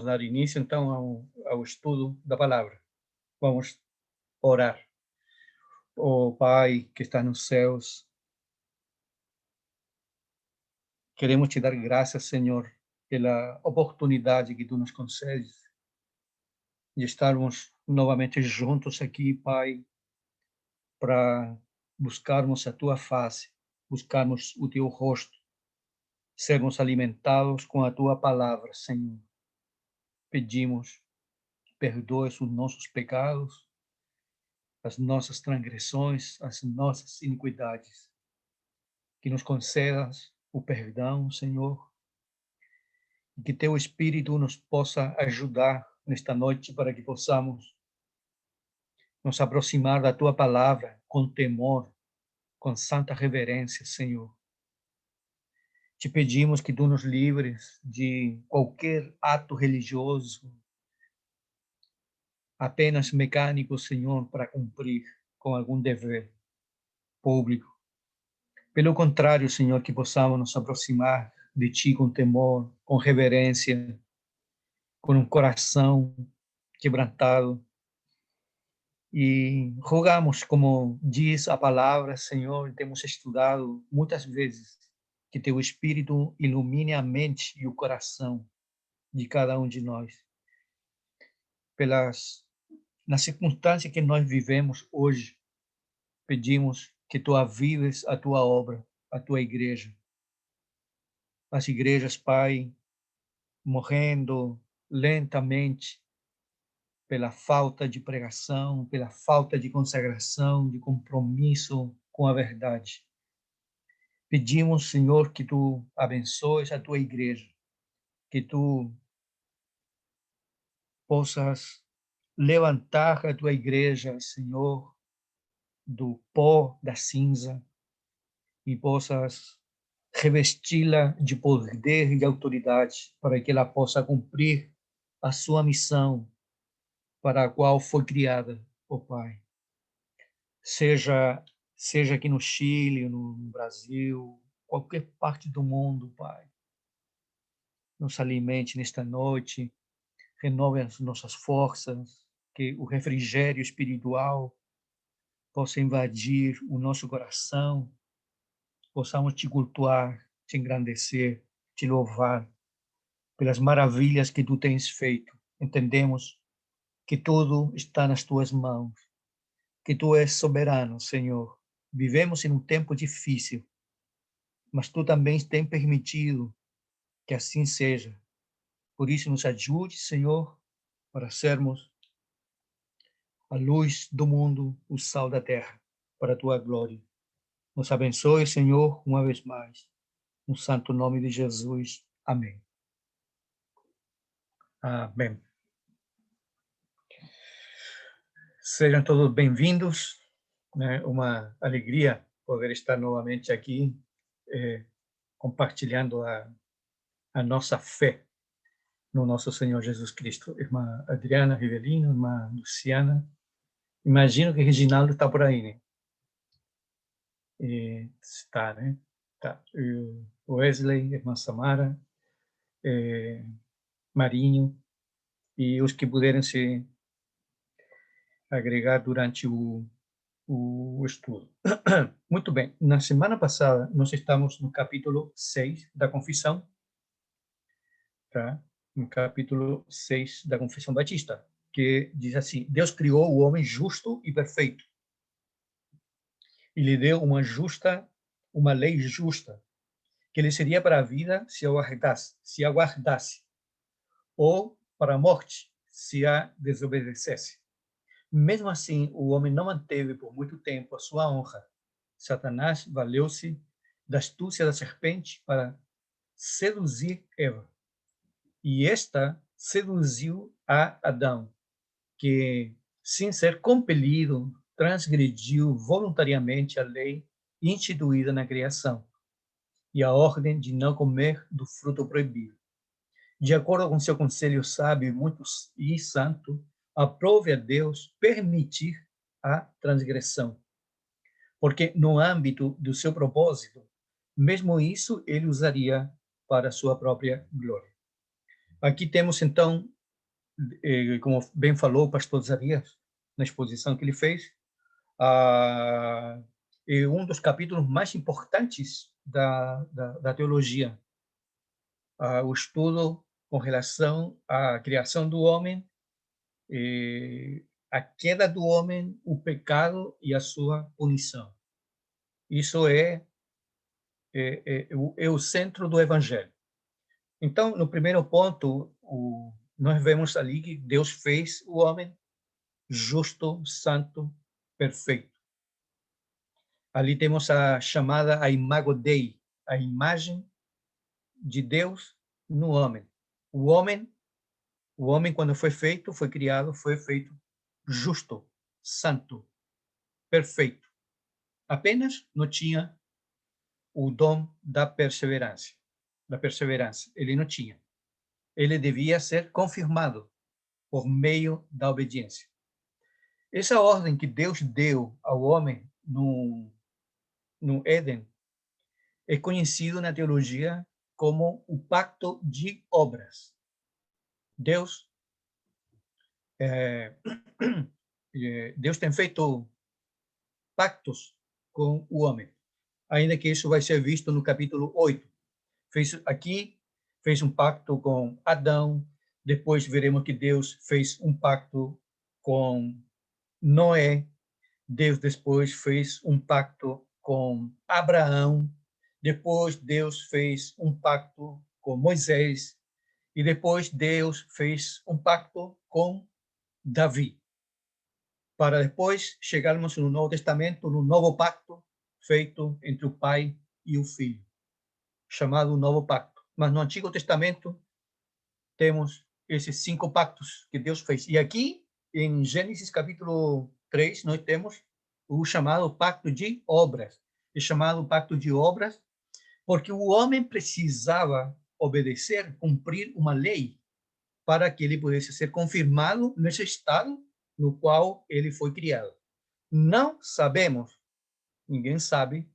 Dar início, então, ao estudo da palavra. Vamos orar. Oh, Pai que está nos céus, queremos te dar graças, Senhor, pela oportunidade que tu nos concedes de estarmos novamente juntos aqui, Pai, para buscarmos a tua face, buscarmos o teu rosto, sermos alimentados com a tua palavra, Senhor. Pedimos que perdoes os nossos pecados, as nossas transgressões, as nossas iniquidades. Que nos concedas o perdão, Senhor, e que teu Espírito nos possa ajudar nesta noite para que possamos nos aproximar da tua palavra com temor, com santa reverência, Senhor. Te pedimos que tu nos livres de qualquer ato religioso, apenas mecânico, Senhor, para cumprir com algum dever público. Pelo contrário, Senhor, que possamos nos aproximar de ti com temor, com reverência, com um coração quebrantado. E rogamos, como diz a palavra, Senhor, temos estudado muitas vezes, que teu Espírito ilumine a mente e o coração de cada um de nós. Nas circunstâncias que nós vivemos hoje, pedimos que tu avives a tua obra, a tua igreja. As igrejas, Pai, morrendo lentamente pela falta de pregação, pela falta de consagração, de compromisso com a verdade. Pedimos, Senhor, que tu abençoes a tua igreja, que tu possas levantar a tua igreja, Senhor, do pó, da cinza, e possas revesti-la de poder e de autoridade, para que ela possa cumprir a sua missão para a qual foi criada, ó Pai. Seja aqui no Chile, no Brasil, qualquer parte do mundo, Pai. Nos alimente nesta noite, renove as nossas forças, que o refrigério espiritual possa invadir o nosso coração, possamos te cultuar, te engrandecer, te louvar pelas maravilhas que tu tens feito. Entendemos que tudo está nas tuas mãos, que tu és soberano, Senhor. Vivemos em um tempo difícil, mas tu também tens permitido que assim seja. Por isso, nos ajude, Senhor, para sermos a luz do mundo, o sal da terra, para a tua glória. Nos abençoe, Senhor, uma vez mais. No santo nome de Jesus. Amém. Amém. Sejam todos bem-vindos. É uma alegria poder estar novamente aqui, compartilhando a nossa fé no nosso Senhor Jesus Cristo. Irmã Adriana Rivelino, irmã Luciana. Imagino que Reginaldo está por aí, né? Está, né? Tá. O Wesley, irmã Samara, Marinho, e os que puderem se agregar durante o estudo. Muito bem. Na semana passada, nós estamos no capítulo 6 da Confissão, tá? No capítulo 6 da Confissão Batista, que diz assim: Deus criou o homem justo e perfeito e lhe deu uma lei justa, que lhe seria para a vida se aguardasse, ou para a morte se a desobedecesse. Mesmo assim, o homem não manteve por muito tempo a sua honra. Satanás valeu-se da astúcia da serpente para seduzir Eva. E esta seduziu a Adão, que, sem ser compelido, transgrediu voluntariamente a lei instituída na criação e a ordem de não comer do fruto proibido. De acordo com seu conselho sábio e santo, aprove a Deus permitir a transgressão, porque no âmbito do seu propósito, mesmo isso ele usaria para sua própria glória. Aqui temos, então, como bem falou o pastor Zarias, na exposição que ele fez, um dos capítulos mais importantes da teologia, o estudo com relação à criação do homem, a queda do homem, o pecado e a sua punição. Isso é o centro do Evangelho. Então, no primeiro ponto, nós vemos ali que Deus fez o homem justo, santo, perfeito. Ali temos a chamada a imago Dei, a imagem de Deus no homem. O homem quando foi criado, foi feito justo, santo, perfeito. Apenas não tinha o dom da perseverança. Ele não tinha. Ele devia ser confirmado por meio da obediência. Essa ordem que Deus deu ao homem no Éden é conhecido na teologia como o pacto de obras. Deus Deus tem feito pactos com o homem, ainda que isso vai ser visto no capítulo 8. Fez um pacto com Adão, depois veremos que Deus fez um pacto com Noé, Deus depois fez um pacto com Abraão, depois Deus fez um pacto com Moisés, e depois Deus fez um pacto com Davi, para depois chegarmos no Novo Testamento, no novo pacto feito entre o Pai e o Filho, chamado Novo Pacto. Mas no Antigo Testamento temos esses 5 pactos que Deus fez. E aqui, em Gênesis capítulo 3, nós temos o chamado pacto de obras. É chamado pacto de obras porque o homem precisava obedecer, cumprir uma lei para que ele pudesse ser confirmado nesse estado no qual ele foi criado. Não sabemos, ninguém sabe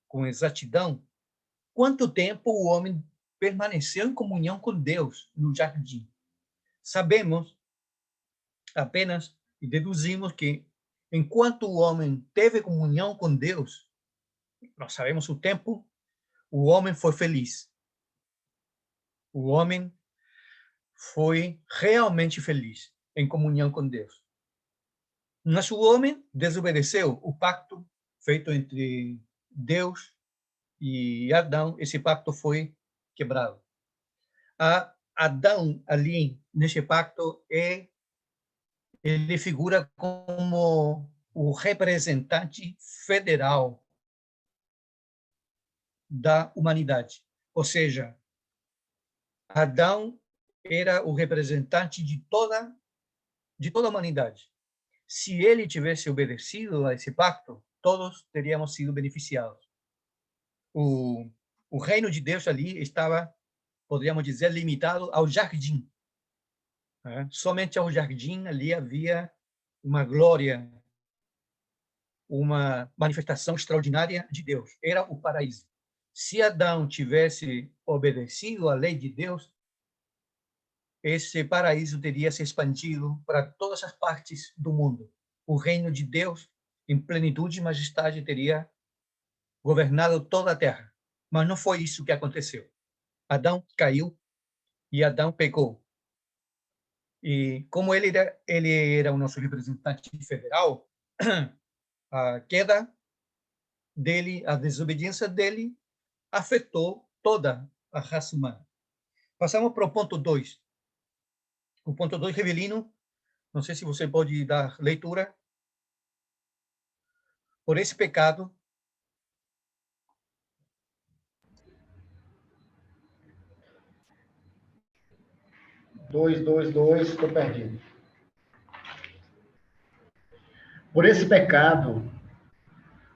com exatidão, quanto tempo o homem permaneceu em comunhão com Deus no jardim. Sabemos apenas e deduzimos que, enquanto o homem teve comunhão com Deus, nós sabemos o tempo, o homem foi feliz. O homem foi realmente feliz em comunhão com Deus. Mas o homem desobedeceu o pacto feito entre Deus e Adão. Esse pacto foi quebrado. Adão, ali, nesse pacto, ele figura como o representante federal da humanidade. Ou seja, Adão era o representante de toda a humanidade. Se ele tivesse obedecido a esse pacto, todos teríamos sido beneficiados. O reino de Deus ali estava, poderíamos dizer, limitado ao jardim. Somente ao jardim ali havia uma glória, uma manifestação extraordinária de Deus. Era o paraíso. Se Adão tivesse obedecido à lei de Deus, esse paraíso teria se expandido para todas as partes do mundo. O reino de Deus, em plenitude e majestade, teria governado toda a terra. Mas não foi isso que aconteceu. Adão caiu e Adão pecou. E como ele era o nosso representante federal, a queda dele, a desobediência dele, afetou toda a raça humana. Passamos para o ponto 2. O ponto 2, Rivelino, não sei se você pode dar leitura. Por esse pecado, 2, estou perdido. Por esse pecado,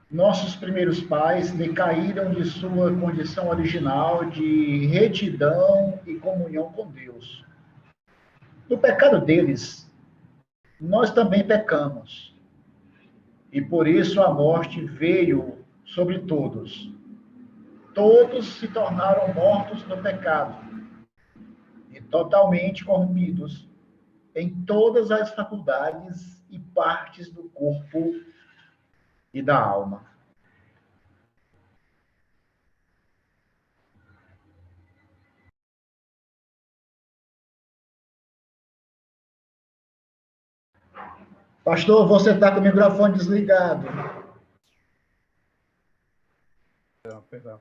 nossos primeiros pais decaíram de sua condição original de retidão e comunhão com Deus. No pecado deles, nós também pecamos. E por isso a morte veio sobre todos. Todos se tornaram mortos no pecado. E totalmente corrompidos em todas as faculdades e partes do corpo e da alma. Pastor, você está com o microfone desligado.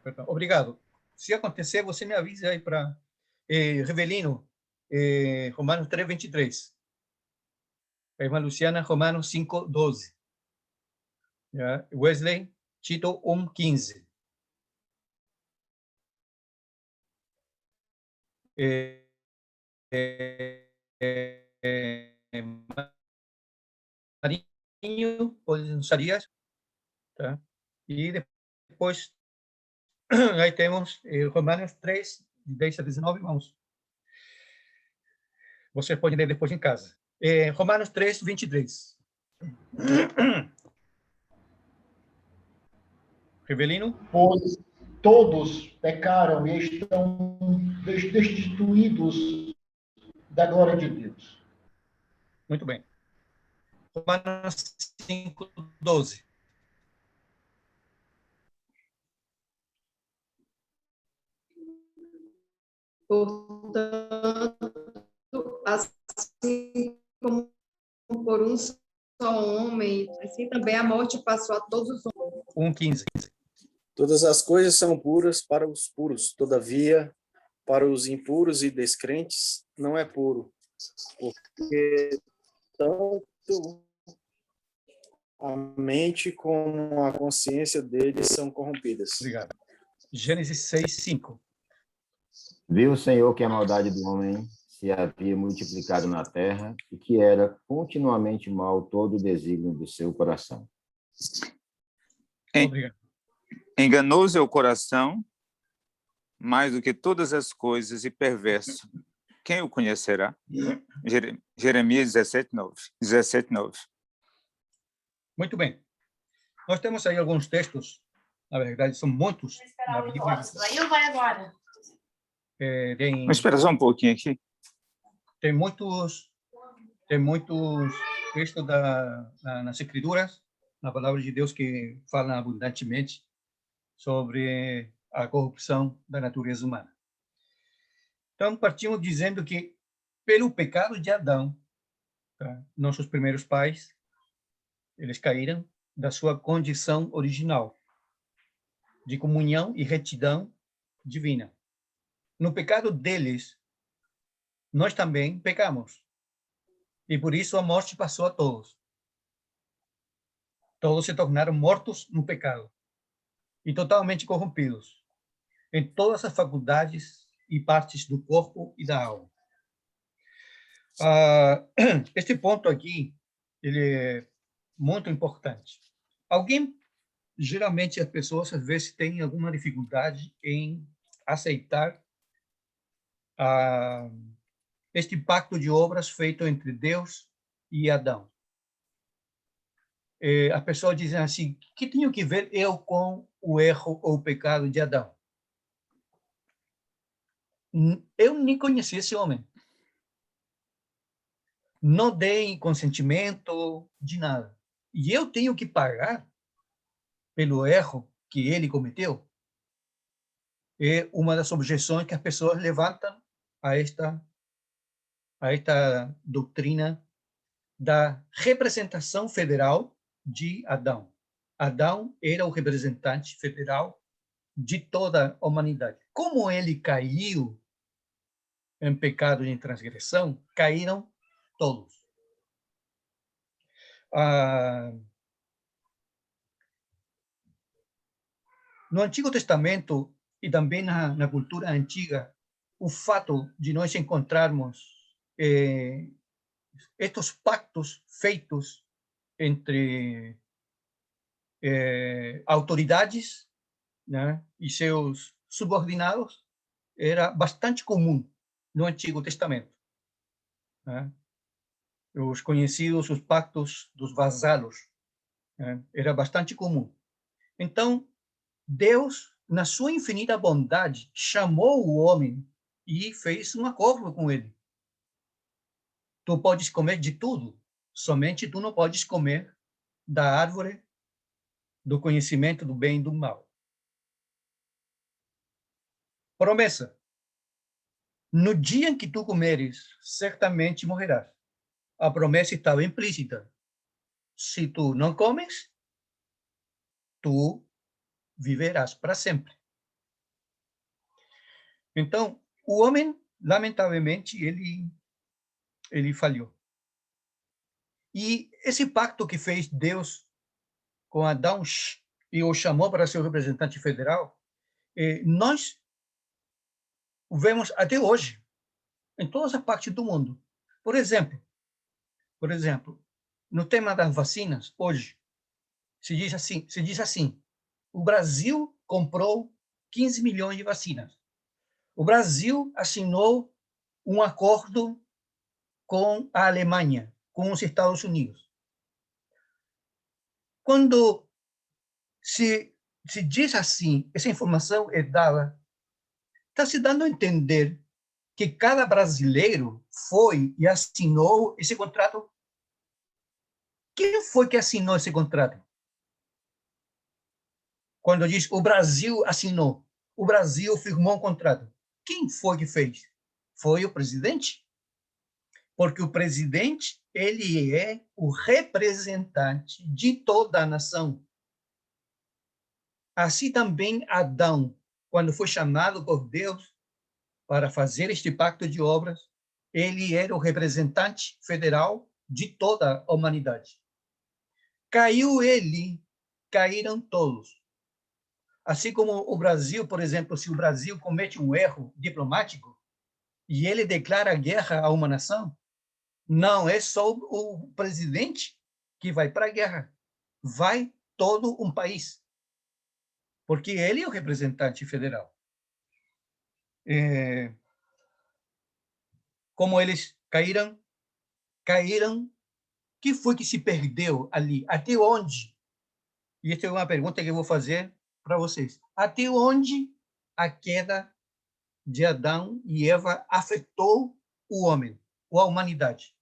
Perdão. Obrigado. Se acontecer, você me avisa aí para Revelino, Romanos 3:23. A irmã Luciana, Romanos 5:12. Wesley, Tito 1:15. Marinho, Polinsarias, tá? E depois aí temos Romanos 3:10-19, vamos. Você pode ler depois em casa. Romanos 3:23. Revelino? Pois todos pecaram e estão destituídos da glória de Deus. Muito bem. Romanos 5:12. Portanto, assim como por um só homem, assim também a morte passou a todos os homens. 1:15. Todas as coisas são puras para os puros, todavia, para os impuros e descrentes, não é puro, porque tanto a mente como a consciência deles são corrompidas. Obrigado. Gênesis 6:5. Viu o Senhor que a maldade do homem se havia multiplicado na terra e que era continuamente mal todo o desígnio do seu coração. Obrigado. Enganoso é o coração, mais do que todas as coisas, e perverso. Quem o conhecerá? Jeremias 17:9. Muito bem. Nós temos aí alguns textos, na verdade são muitos na Bíblia. Aí eu vai agora. Mas espera só um pouquinho aqui. Tem muitos textos nas Escrituras, na palavra de Deus, que falam abundantemente sobre a corrupção da natureza humana. Então, partimos dizendo que, pelo pecado de Adão, tá, nossos primeiros pais, eles caíram da sua condição original, de comunhão e retidão divina. No pecado deles, nós também pecamos. E por isso a morte passou a todos. Todos se tornaram mortos no pecado e totalmente corrompidos em todas as faculdades e partes do corpo e da alma. Este ponto aqui, ele é muito importante. Geralmente as pessoas às vezes têm alguma dificuldade em aceitar este pacto de obras feito entre Deus e Adão. As pessoas dizem assim: o que tenho que ver eu com o erro ou o pecado de Adão? Eu nem conheci esse homem. Não dei consentimento de nada. E eu tenho que pagar pelo erro que ele cometeu? É uma das objeções que as pessoas levantam a esta doutrina da representação federal de Adão. Adão era o representante federal de toda a humanidade. Como ele caiu em pecado e em transgressão, caíram todos. No Antigo Testamento e também na cultura antiga, o fato de nós encontrarmos estes pactos feitos entre autoridades, né, e seus subordinados era bastante comum no Antigo Testamento, né? Os conhecidos, os pactos dos vasalos, né, era bastante comum. Então, Deus, na sua infinita bondade, chamou o homem e fez um acordo com ele. Tu podes comer de tudo, somente tu não podes comer da árvore do conhecimento do bem e do mal. Promessa. No dia em que tu comeres, certamente morrerás. A promessa estava implícita. Se tu não comes, tu viverás para sempre. Então, o homem, lamentavelmente, ele falhou. E esse pacto que fez Deus com Adão e o chamou para ser o representante federal, nós o vemos até hoje, em todas as partes do mundo. Por exemplo, no tema das vacinas, hoje, se diz assim, o Brasil comprou 15 milhões de vacinas. O Brasil assinou um acordo com a Alemanha, com os Estados Unidos. Quando se diz assim, essa informação é dada, está se dando a entender que cada brasileiro foi e assinou esse contrato. Quem foi que assinou esse contrato? Quando diz o Brasil assinou, o Brasil firmou um contrato. Quem foi que fez? Foi o presidente? Porque o presidente, ele é o representante de toda a nação. Assim também Adão, quando foi chamado por Deus para fazer este pacto de obras, ele era o representante federal de toda a humanidade. Caiu ele, caíram todos. Assim como o Brasil, por exemplo, se o Brasil comete um erro diplomático e ele declara guerra a uma nação, não é só o presidente que vai para a guerra, vai todo um país, porque ele é o representante federal. Como eles caíram, que foi que se perdeu ali? Até onde? E essa é uma pergunta que eu vou fazer para vocês. Até onde a queda de Adão e Eva afetou o homem, ou a humanidade?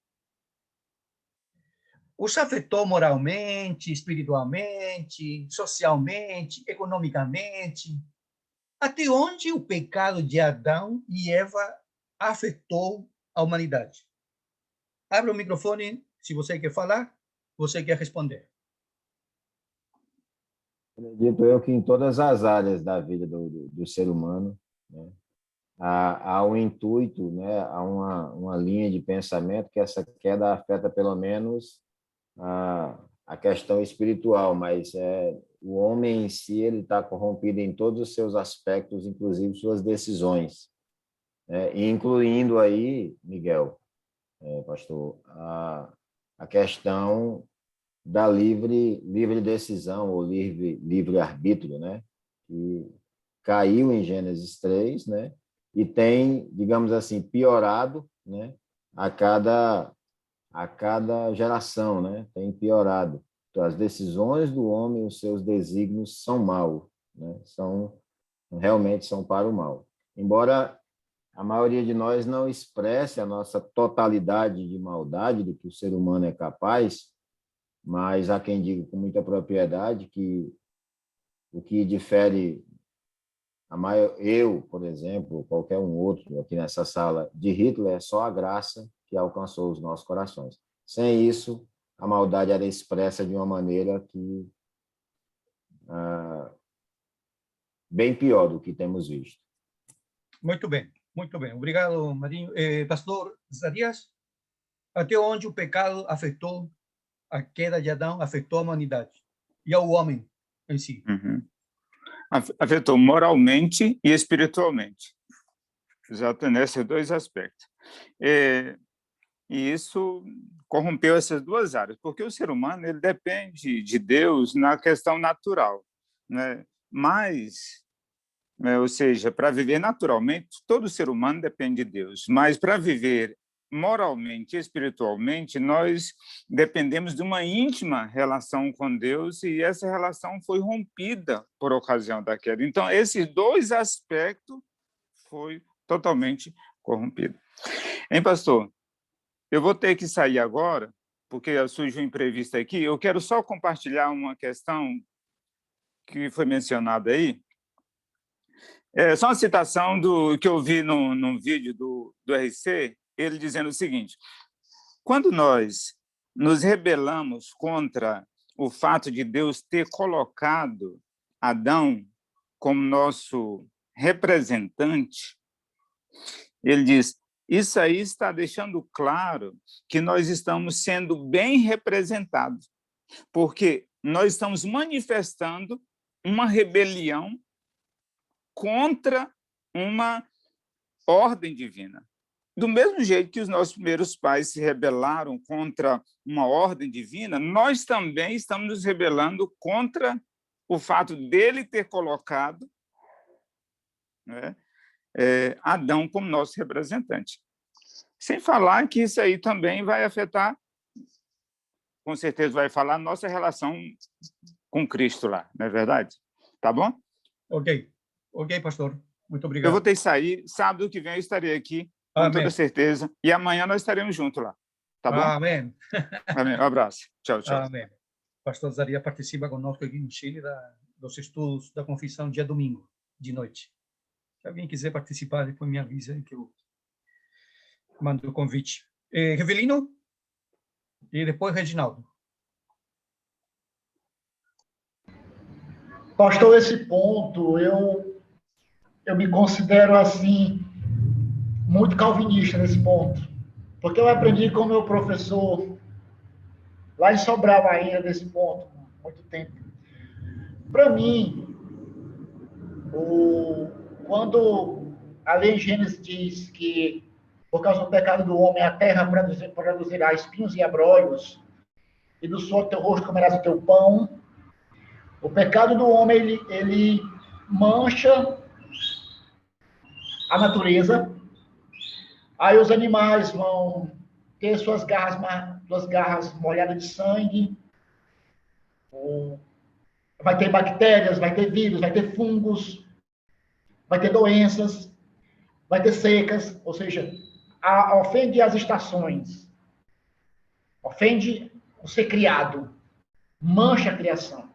Os afetou moralmente, espiritualmente, socialmente, economicamente? Até onde o pecado de Adão e Eva afetou a humanidade? Abra o microfone, se você quer falar, você quer responder. Acredito eu que em todas as áreas da vida do ser humano, né, há um intuito, né, há uma linha de pensamento que essa queda afeta pelo menos a questão espiritual, mas o homem em si ele está corrompido em todos os seus aspectos, inclusive suas decisões, né, incluindo aí, Miguel, pastor, a questão da livre decisão ou livre arbítrio, né, que caiu em Gênesis 3, né, e tem, digamos assim, piorado, né, a cada geração, né, tem piorado. Então, as decisões do homem, os seus desígnios são maus, né, realmente são para o mal. Embora a maioria de nós não expresse a nossa totalidade de maldade do que o ser humano é capaz, mas há quem diga com muita propriedade que o que difere eu, por exemplo, qualquer um outro aqui nessa sala, de Hitler é só a graça que alcançou os nossos corações. Sem isso, a maldade era expressa de uma maneira que bem pior do que temos visto. Muito bem. Obrigado, Marinho. Pastor Zarias, até onde o pecado afetou, a queda de Adão afetou a humanidade e ao homem em si? Uhum. Afetou moralmente e espiritualmente. Exato, nesses dois aspectos. E isso corrompeu essas duas áreas, porque o ser humano ele depende de Deus na questão natural, né? Mas, ou seja, para viver naturalmente, todo ser humano depende de Deus, mas para viver moralmente e espiritualmente, nós dependemos de uma íntima relação com Deus e essa relação foi rompida por ocasião da queda. Então, esses dois aspectos foi totalmente corrompido. Hein, pastor? Eu vou ter que sair agora, porque surgiu um imprevisto aqui. Eu quero só compartilhar uma questão que foi mencionada aí. É só uma citação que eu vi num vídeo do RC, ele dizendo o seguinte: quando nós nos rebelamos contra o fato de Deus ter colocado Adão como nosso representante, ele diz, isso aí está deixando claro que nós estamos sendo bem representados, porque nós estamos manifestando uma rebelião contra uma ordem divina. Do mesmo jeito que os nossos primeiros pais se rebelaram contra uma ordem divina, nós também estamos nos rebelando contra o fato dele ter colocado, né, Adão como nosso representante. Sem falar que isso aí também vai afetar, com certeza vai falar, a nossa relação com Cristo lá, não é verdade? Tá bom? Ok, pastor. Muito obrigado. Eu vou ter que sair. Sábado que vem eu estarei aqui, com Amém. toda certeza. E amanhã nós estaremos juntos lá. Tá bom? Amém. Amém. Um abraço. Tchau, tchau. Amém. Pastor Zaria participa conosco aqui no Chile dos estudos da confissão dia domingo, de noite. Se alguém quiser participar, depois me avisa que eu mando o convite. Revelino e depois Reginaldo. Pastor, esse ponto, eu me considero, assim, muito calvinista nesse ponto, porque eu aprendi com o meu professor, lá em Sobral ainda, nesse ponto, há muito tempo. Para mim, quando a lei em Gênesis diz que, por causa do pecado do homem, a terra produzirá espinhos e abrolhos, e do suor do teu rosto comerás o teu pão, o pecado do homem, ele mancha a natureza, aí os animais vão ter suas garras molhadas de sangue, vai ter bactérias, vai ter vírus, vai ter fungos, vai ter doenças, vai ter secas, ou seja, ofende as estações, ofende o ser criado, mancha a criação.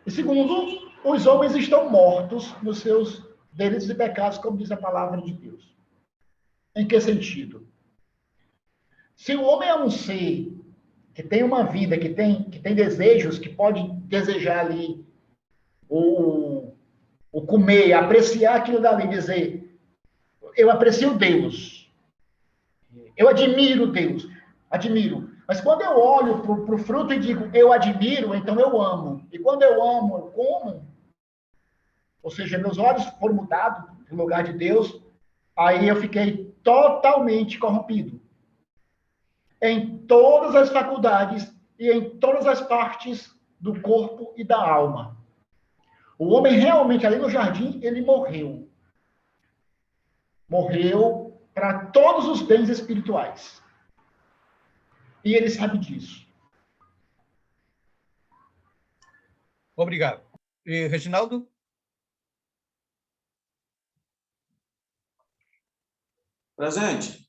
E segundo, os homens estão mortos nos seus delitos e pecados, como diz a palavra de Deus. Em que sentido? Se o homem é um ser que tem uma vida, que tem desejos, que pode desejar ali o comer, apreciar aquilo dali, dizer, eu aprecio Deus, eu admiro Deus, admiro. Mas quando eu olho para o fruto e digo, eu admiro, então eu amo. E quando eu amo, eu como. Ou seja, meus olhos foram mudados para o lugar de Deus, aí eu fiquei totalmente corrompido. Em todas as faculdades e em todas as partes do corpo e da alma. O homem realmente, ali no jardim, ele morreu. Morreu para todos os bens espirituais. E ele sabe disso. Obrigado. Reginaldo? Presente.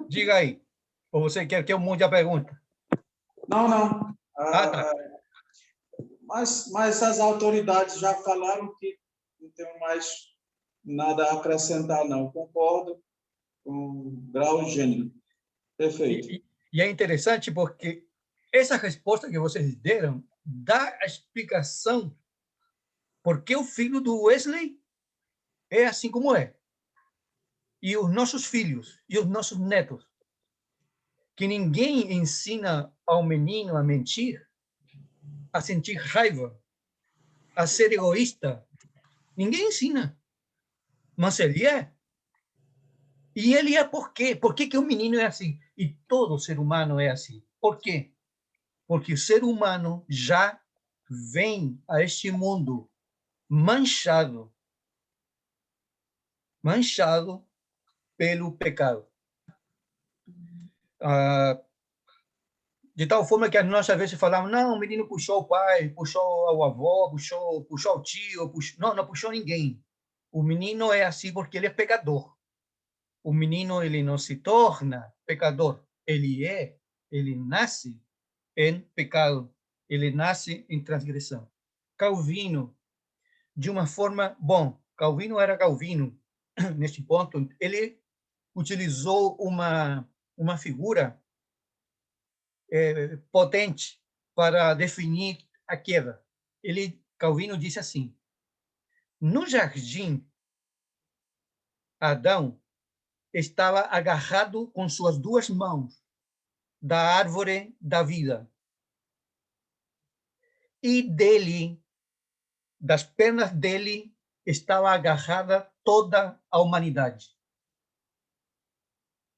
Diga aí. Ou você quer que eu mude a pergunta? Não. Tá. Mas as autoridades já falaram que não tenho mais nada a acrescentar, não. Concordo com grau e gênero. Perfeito. E é interessante porque essa resposta que vocês deram dá a explicação por que o filho do Wesley é assim como é. E os nossos filhos e os nossos netos. Que ninguém ensina ao menino a mentir, a sentir raiva, a ser egoísta. Ninguém ensina. Mas ele é. E ele é por quê? Por que o menino é assim? E todo ser humano é assim. Por quê? Porque o ser humano já vem a este mundo manchado pelo pecado. De tal forma que nós às vezes falamos, não, o menino puxou o pai, puxou o avô, puxou o tio, não puxou ninguém. O menino é assim porque ele é pecador. O menino, ele não se torna pecador. Ele nasce em pecado. Ele nasce em transgressão. Calvino, de uma forma... Bom, Calvino era Calvino. Neste ponto, ele utilizou uma figura potente para definir a queda. Calvino disse assim: no jardim, Adão estava agarrado com suas duas mãos da árvore da vida. E das pernas dele, estava agarrada toda a humanidade.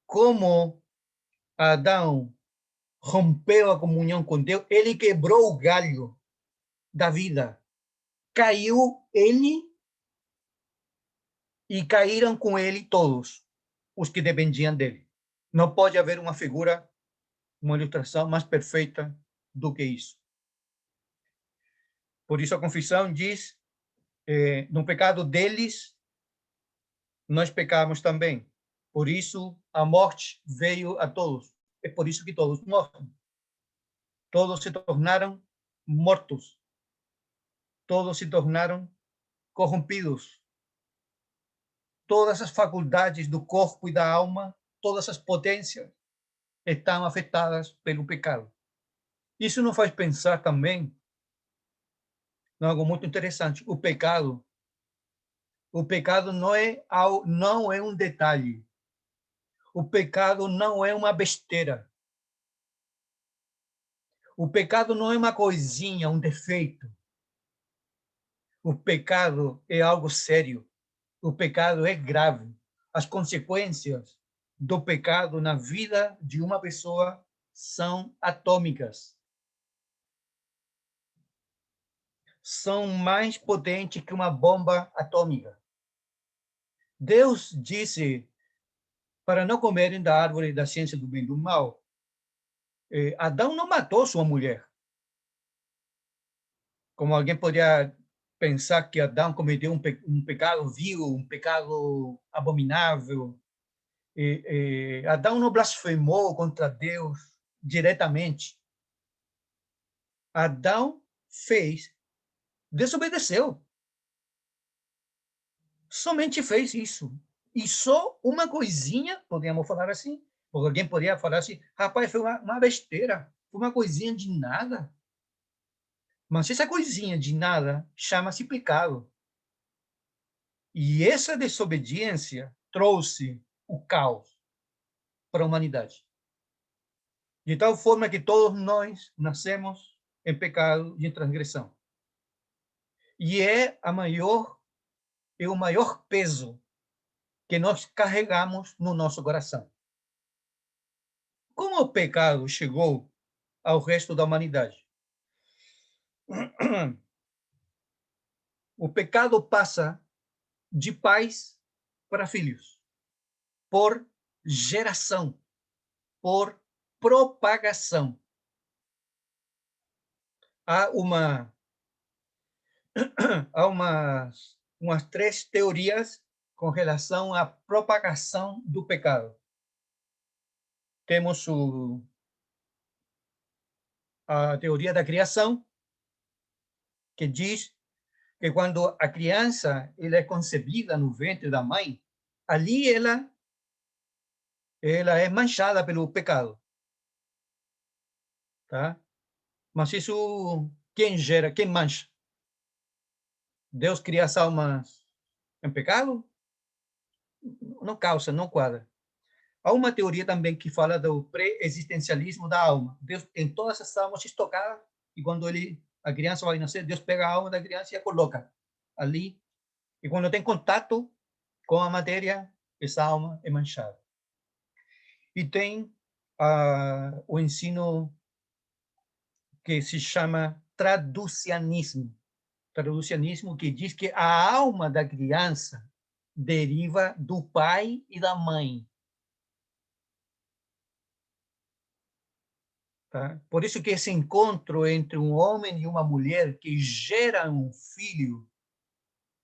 Como Adão rompeu a comunhão com Deus, ele quebrou o galho da vida. Caiu ele e caíram com ele todos os que dependiam dele. Não pode haver uma figura, uma ilustração mais perfeita do que isso. Por isso a confissão diz, no pecado deles, nós pecamos também. Por isso a morte veio a todos. É por isso que todos morrem. Todos se tornaram mortos. Todos se tornaram corrompidos. Todas as faculdades do corpo e da alma, todas as potências estão afetadas pelo pecado. Isso nos faz pensar também em algo muito interessante. O pecado não é um detalhe. O pecado não é uma besteira. O pecado não é uma coisinha, um defeito. O pecado é algo sério. O pecado é grave. As consequências do pecado na vida de uma pessoa são atômicas. São mais potentes que uma bomba atômica. Deus disse para não comerem da árvore da ciência do bem e do mal. Adão não matou sua mulher. Como alguém poderia pensar que Adão cometeu um pecado vil, um pecado abominável. Adão não blasfemou contra Deus diretamente. Adão desobedeceu. Somente fez isso. E só uma coisinha, podemos falar assim, porque alguém poderia falar assim, rapaz, foi uma besteira, foi uma coisinha de nada. Mas essa coisinha de nada chama-se pecado. E essa desobediência trouxe o caos para a humanidade. De tal forma que todos nós nascemos em pecado e em transgressão. E é o maior peso que nós carregamos no nosso coração. Como o pecado chegou ao resto da humanidade? O pecado passa de pais para filhos, por geração, por propagação. Há umas 3 teorias com relação à propagação do pecado. Temos a teoria da criação, que diz que quando a criança ela é concebida no ventre da mãe, ali ela é manchada pelo pecado. Tá? Mas isso, quem gera, quem mancha? Deus cria as almas em pecado? Não causa, não quadra. Há uma teoria também que fala do pré-existencialismo da alma. Deus tem todas as almas estocadas e quando a criança vai nascer, Deus pega a alma da criança e a coloca ali. E quando tem contato com a matéria, essa alma é manchada. E tem o ensino que se chama traducianismo. Traducianismo que diz que a alma da criança deriva do pai e da mãe. Tá? Por isso que esse encontro entre um homem e uma mulher que gera um filho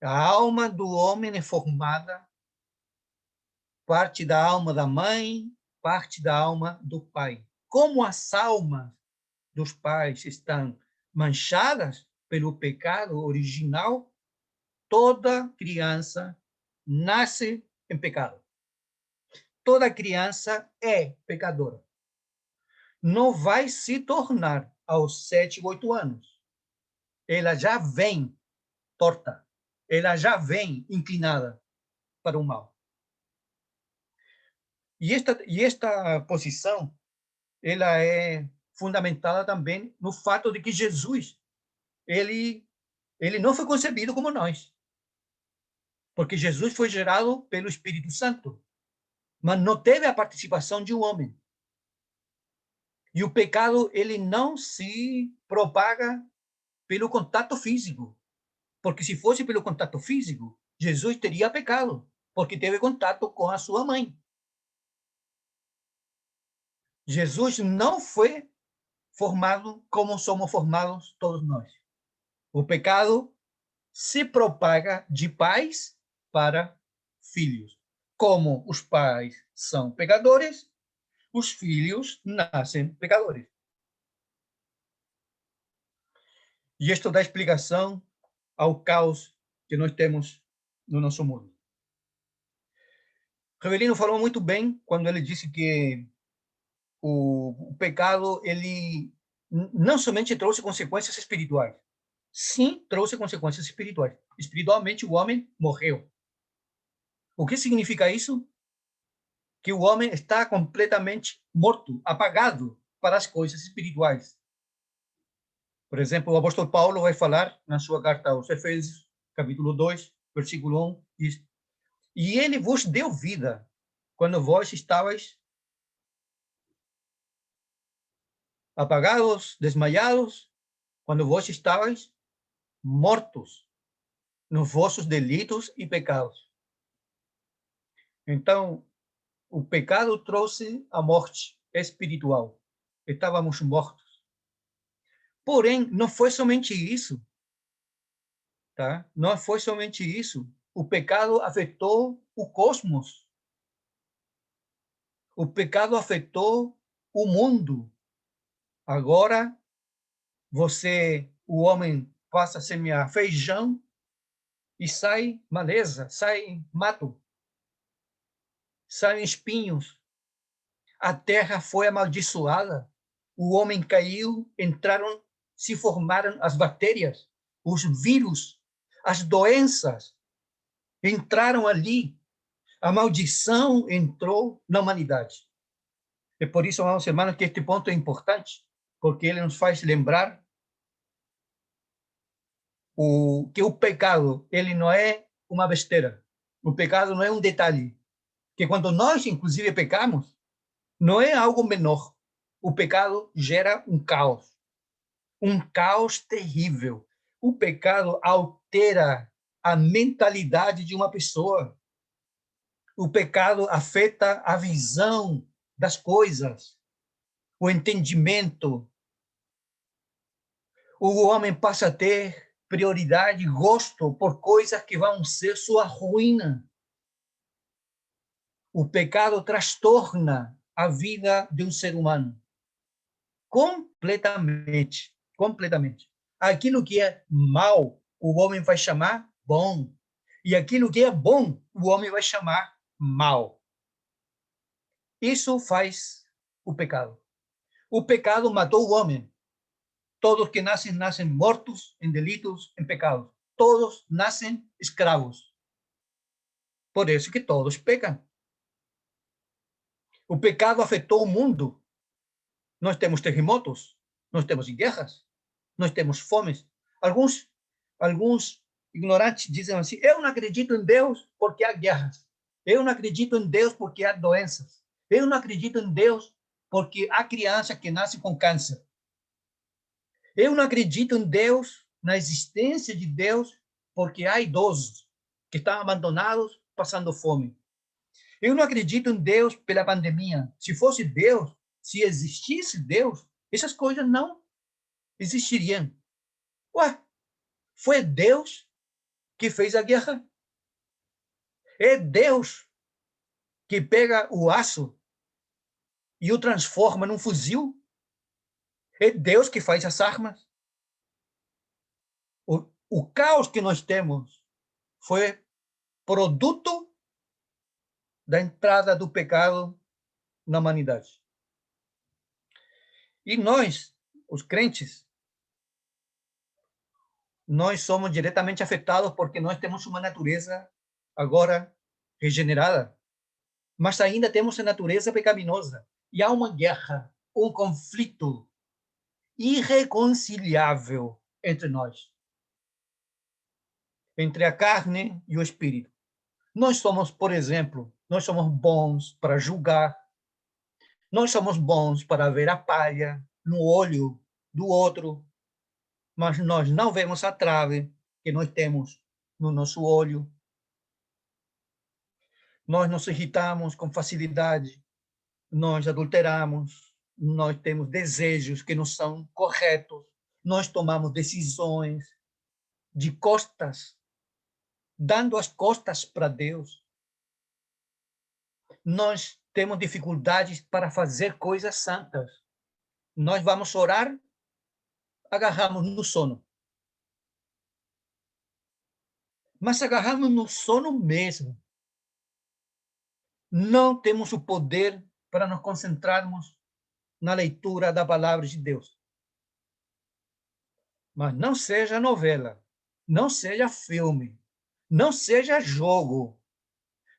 A alma do homem é formada parte da alma da mãe, parte da alma do pai. Como as almas dos pais estão manchadas pelo pecado original, toda criança nasce em pecado. Toda criança é pecadora. Não vai se tornar aos 7, 8 anos. Ela já vem torta. Ela já vem inclinada para o mal. E esta posição, ela é fundamentada também no fato de que Jesus, ele não foi concebido como nós. Porque Jesus foi gerado pelo Espírito Santo, mas não teve a participação de um homem. E o pecado, ele não se propaga pelo contato físico. Porque se fosse pelo contato físico, Jesus teria pecado, porque teve contato com a sua mãe. Jesus não foi formado como somos formados todos nós. O pecado se propaga de pais para filhos. Como os pais são pecadores, os filhos nascem pecadores. E isto dá explicação ao caos que nós temos no nosso mundo. Revelino falou muito bem quando ele disse que o pecado, ele não somente trouxe consequências espirituais. Sim, trouxe consequências espirituais. Espiritualmente, o homem morreu. O que significa isso? Que o homem está completamente morto, apagado para as coisas espirituais. Por exemplo, o apóstolo Paulo vai falar na sua carta aos Efésios, capítulo 2, versículo 1, diz: e ele vos deu vida quando vós estavais apagados, desmaiados, quando vós estavais mortos nos vossos delitos e pecados. Então, o pecado trouxe a morte espiritual. Estávamos mortos. Porém, não foi somente isso. Tá? Não foi somente isso. O pecado afetou o cosmos. O pecado afetou o mundo. Agora, o homem passa a semear feijão e sai maleza, sai mato, saem espinhos. A terra foi amaldiçoada. O homem caiu, se formaram as bactérias, os vírus, as doenças entraram ali. A maldição entrou na humanidade. É por isso, amados irmãos, que este ponto é importante, porque ele nos faz lembrar que o pecado, ele não é uma besteira. O pecado não é um detalhe. Que quando nós, inclusive, pecamos, não é algo menor. O pecado gera um caos terrível. O pecado altera a mentalidade de uma pessoa. O pecado afeta a visão das coisas, o entendimento. O homem passa a ter prioridade, gosto por coisas que vão ser sua ruína. O pecado transtorna a vida de um ser humano. Completamente. Aquilo que é mal, o homem vai chamar bom. E aquilo que é bom, o homem vai chamar mal. Isso faz o pecado. O pecado matou o homem. Todos que nascem mortos em delitos, em pecados. Todos nascem escravos. Por isso que todos pecam. O pecado afetou o mundo. Nós temos terremotos, nós temos guerras, nós temos fomes. Alguns ignorantes dizem assim: eu não acredito em Deus porque há guerras. Eu não acredito em Deus porque há doenças. Eu não acredito em Deus porque há criança que nasce com câncer. Eu não acredito em Deus, na existência de Deus, porque há idosos que estão abandonados, passando fome. Eu não acredito em Deus pela pandemia. Se fosse Deus, se existisse Deus, essas coisas não existiriam. Ué, foi Deus que fez a guerra. É Deus que pega o aço e o transforma num fuzil. É Deus que faz as armas. O caos que nós temos foi produto da entrada do pecado na humanidade. E nós, os crentes, nós somos diretamente afetados porque nós temos uma natureza agora regenerada, mas ainda temos a natureza pecaminosa. E há uma guerra, um conflito irreconciliável entre nós, entre a carne e o espírito. Nós somos, por exemplo, nós somos bons para julgar, nós somos bons para ver a palha no olho do outro, mas nós não vemos a trave que nós temos no nosso olho. Nós nos irritamos com facilidade, nós adulteramos, nós temos desejos que não são corretos, nós tomamos decisões de costas, dando as costas para Deus. Nós temos dificuldades para fazer coisas santas. Nós vamos orar, agarramos no sono. Mas agarramos no sono mesmo. Não temos o poder para nos concentrarmos na leitura da palavra de Deus. Mas não seja novela, não seja filme, não seja jogo,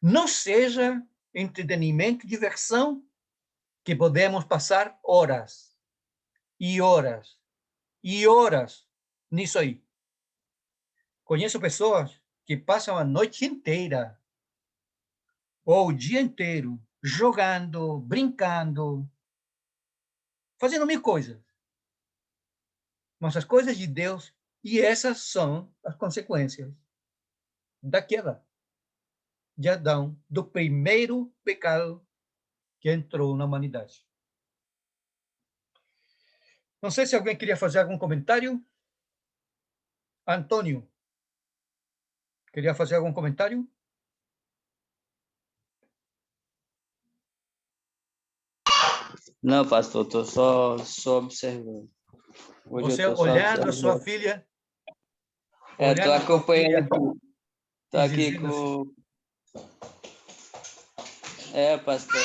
não seja entretenimento, diversão, que podemos passar horas e horas e horas nisso aí. Conheço pessoas que passam a noite inteira ou o dia inteiro jogando, brincando, fazendo mil coisas. Mas as coisas de Deus, e essas são as consequências da queda de Adão, do primeiro pecado que entrou na humanidade. Não sei se alguém queria fazer algum comentário. Antônio, queria fazer algum comentário? Não, pastor, estou só observando. Hoje Você eu estou só olhando a sua observando. filha, Estou acompanhando aqui. Estou e aqui dizendo assim, com. Pastor.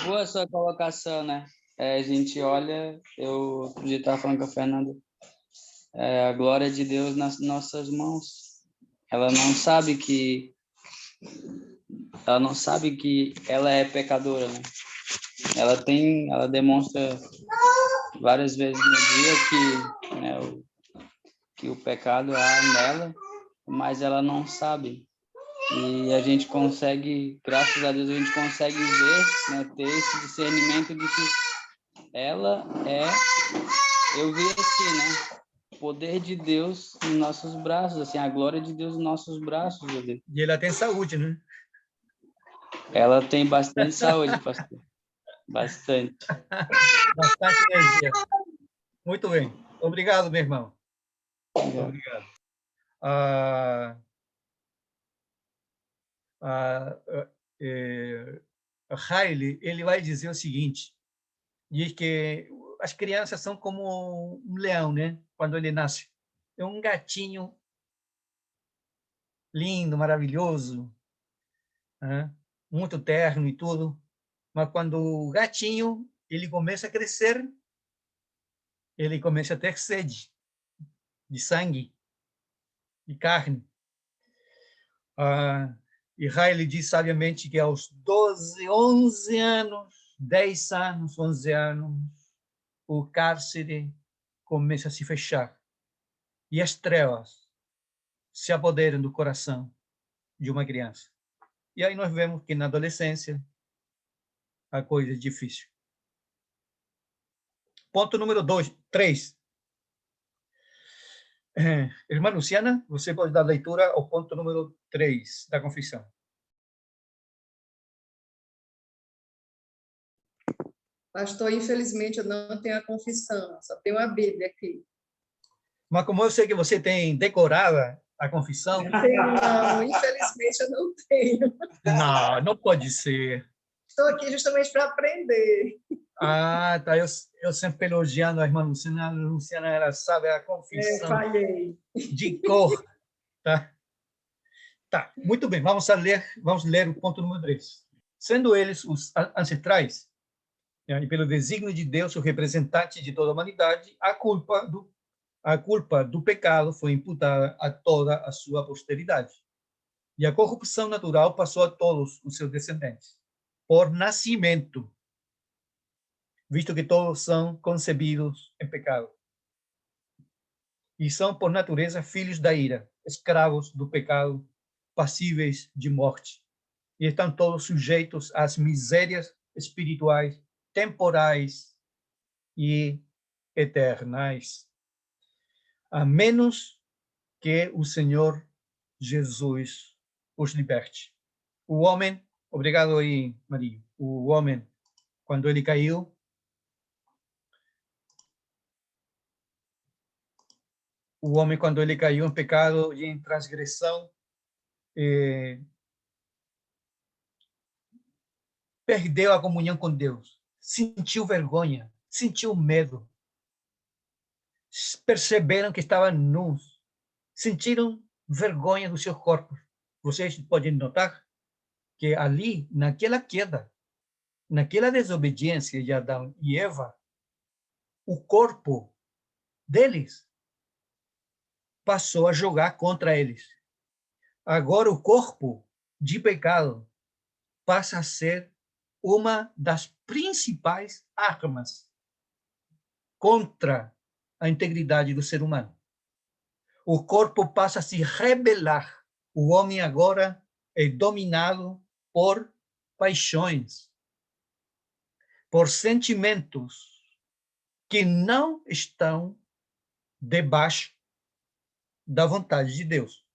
Boa sua colocação, né? A gente olha, eu outro dia estava falando com a Fernanda, a glória de Deus nas nossas mãos. Ela não sabe que ela é pecadora, né? Ela demonstra várias vezes no dia que o pecado há nela, mas ela não sabe. E a gente consegue, graças a Deus, a gente consegue ver, né, ter esse discernimento de que ela eu vi assim, né, o poder de Deus nos nossos braços, assim, a glória de Deus nos nossos braços, meu Deus. e ela tem saúde, né? Ela tem bastante saúde, pastor. Bastante. Bastante energia. Muito bem. Obrigado, meu irmão. Obrigado. Obrigado. Haile, ele vai dizer o seguinte, diz que as crianças são como um leão, né? Quando ele nasce. É um gatinho lindo, maravilhoso, né? Muito terno e tudo. Mas quando o gatinho ele começa a crescer, ele começa a ter sede de sangue, de carne. E Haile diz sabiamente que aos 12, 11 anos, 10 anos, 11 anos, o cárcere começa a se fechar e as trevas se apoderam do coração de uma criança. E aí nós vemos que na adolescência a coisa é difícil. Ponto número 3. Irmã Luciana, você pode dar leitura ao ponto número 3 da confissão. Pastor, infelizmente eu não tenho a confissão, só tenho a Bíblia aqui. Mas como eu sei que você tem decorada a confissão, Não, infelizmente eu não tenho. não pode ser. Estou aqui justamente para aprender. Ah, tá. Eu sempre elogiando a irmã Luciana. A Luciana, ela sabe a confissão Falhei. de cor, tá? Tá, muito bem. Vamos ler o ponto número 3. Sendo eles os ancestrais, e pelo desígnio de Deus, o representante de toda a humanidade, a culpa do pecado foi imputada a toda a sua posteridade. E a corrupção natural passou a todos os seus descendentes, por nascimento, visto que todos são concebidos em pecado. E são, por natureza, filhos da ira, escravos do pecado, passíveis de morte. E estão todos sujeitos às misérias espirituais, temporais e eternas, a menos que o Senhor Jesus os liberte. O homem, obrigado aí, Maria, o homem, quando ele caiu, em pecado e em transgressão, perdeu a comunhão com Deus, sentiu vergonha, sentiu medo, perceberam que estavam nus, sentiram vergonha dos seus corpos. Vocês podem notar que ali, naquela queda, naquela desobediência de Adão e Eva, o corpo deles passou a jogar contra eles. Agora o corpo de pecado passa a ser uma das principais armas contra a integridade do ser humano. O corpo passa a se rebelar. O homem agora é dominado por paixões, por sentimentos que não estão debaixo da vontade de Deus.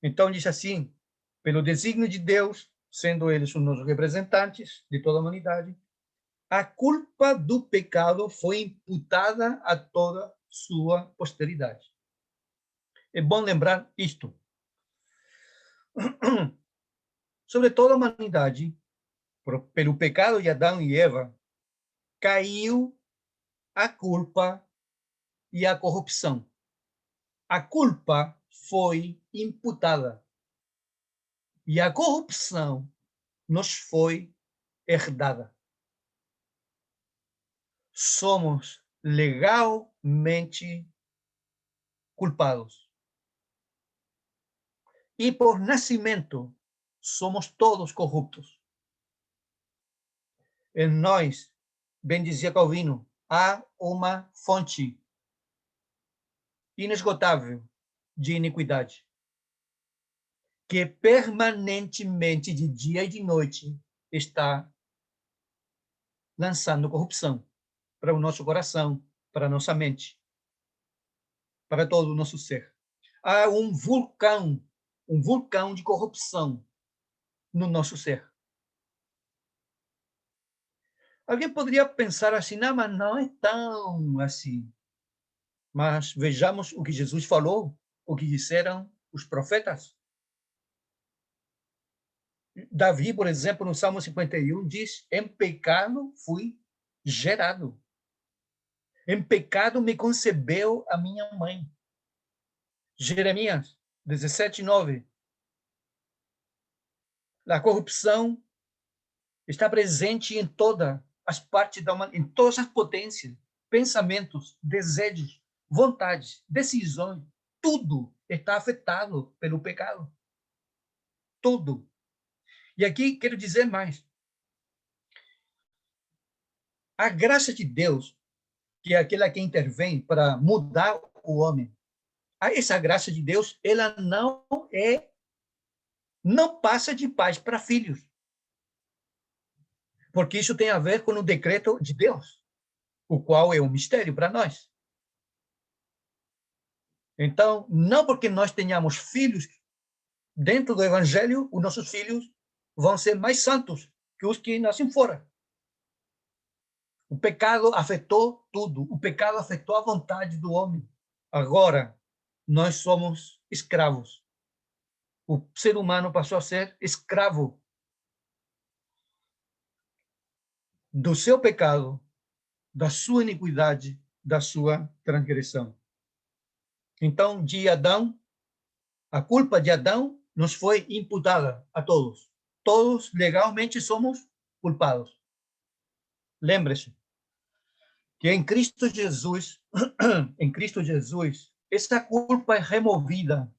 Então, diz assim, pelo desígnio de Deus, sendo eles os nossos representantes de toda a humanidade, a culpa do pecado foi imputada a toda sua posteridade. É bom lembrar isto. Sobre toda a humanidade, pelo pecado de Adão e Eva, caiu a culpa e a corrupção. A culpa foi imputada e a corrupção nos foi herdada. Somos legalmente culpados. E por nascimento, somos todos corruptos. Em nós, bem dizia Calvino, há uma fonte inesgotável de iniquidade, que permanentemente, de dia e de noite, está lançando corrupção para o nosso coração, para a nossa mente, para todo o nosso ser. Há um vulcão de corrupção no nosso ser. Alguém poderia pensar assim, não, mas não é tão assim. Mas vejamos o que Jesus falou, o que disseram os profetas. Davi, por exemplo, no Salmo 51, diz, em pecado fui gerado. Em pecado me concebeu a minha mãe. Jeremias 17:9. A corrupção está presente em todas as partes da humanidade, em todas as potências, pensamentos, desejos, vontades, decisões, tudo está afetado pelo pecado. Tudo. E aqui quero dizer mais. A graça de Deus, que é aquela que intervém para mudar o homem, essa graça de Deus, ela não passa de pais para filhos. Porque isso tem a ver com o decreto de Deus, o qual é um mistério para nós. Então, não porque nós tenhamos filhos dentro do evangelho, os nossos filhos vão ser mais santos que os que nascem fora. O pecado afetou tudo. O pecado afetou a vontade do homem. Agora, nós somos escravos. O ser humano passou a ser escravo do seu pecado, da sua iniquidade, da sua transgressão. Então, de Adão, a culpa de Adão nos foi imputada a todos. Todos legalmente somos culpados. Lembre-se que em Cristo Jesus, essa culpa é removida.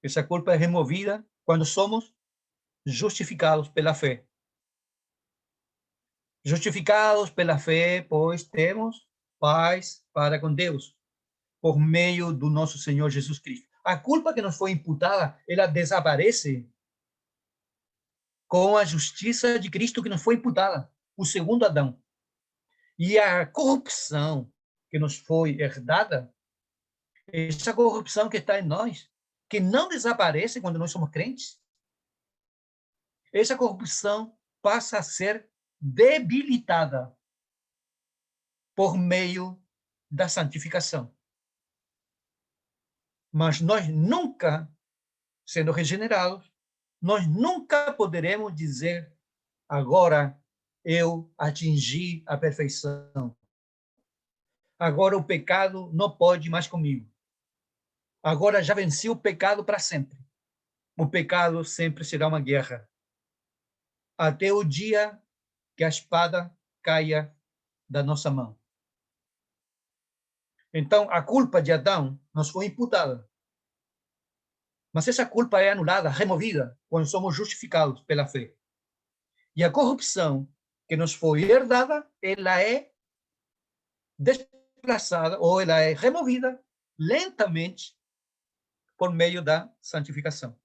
Essa culpa é removida quando somos justificados pela fé. Justificados pela fé, pois temos paz para com Deus, por meio do nosso Senhor Jesus Cristo. A culpa que nos foi imputada, ela desaparece com a justiça de Cristo que nos foi imputada, o segundo Adão. E a corrupção que nos foi herdada, essa corrupção que está em nós, que não desaparece quando nós somos crentes, essa corrupção passa a ser debilitada por meio da santificação. Mas nós nunca, sendo regenerados, nós nunca poderemos dizer, agora eu atingi a perfeição. Agora o pecado não pode mais comigo. Agora já venci o pecado para sempre. O pecado sempre será uma guerra. Até o dia que a espada caia da nossa mão. Então, a culpa de Adão nos foi imputada. Mas essa culpa é anulada, removida, quando somos justificados pela fé. E a corrupção que nos foi herdada, ela é desplaçada, ou ela é removida lentamente por meio da santificação.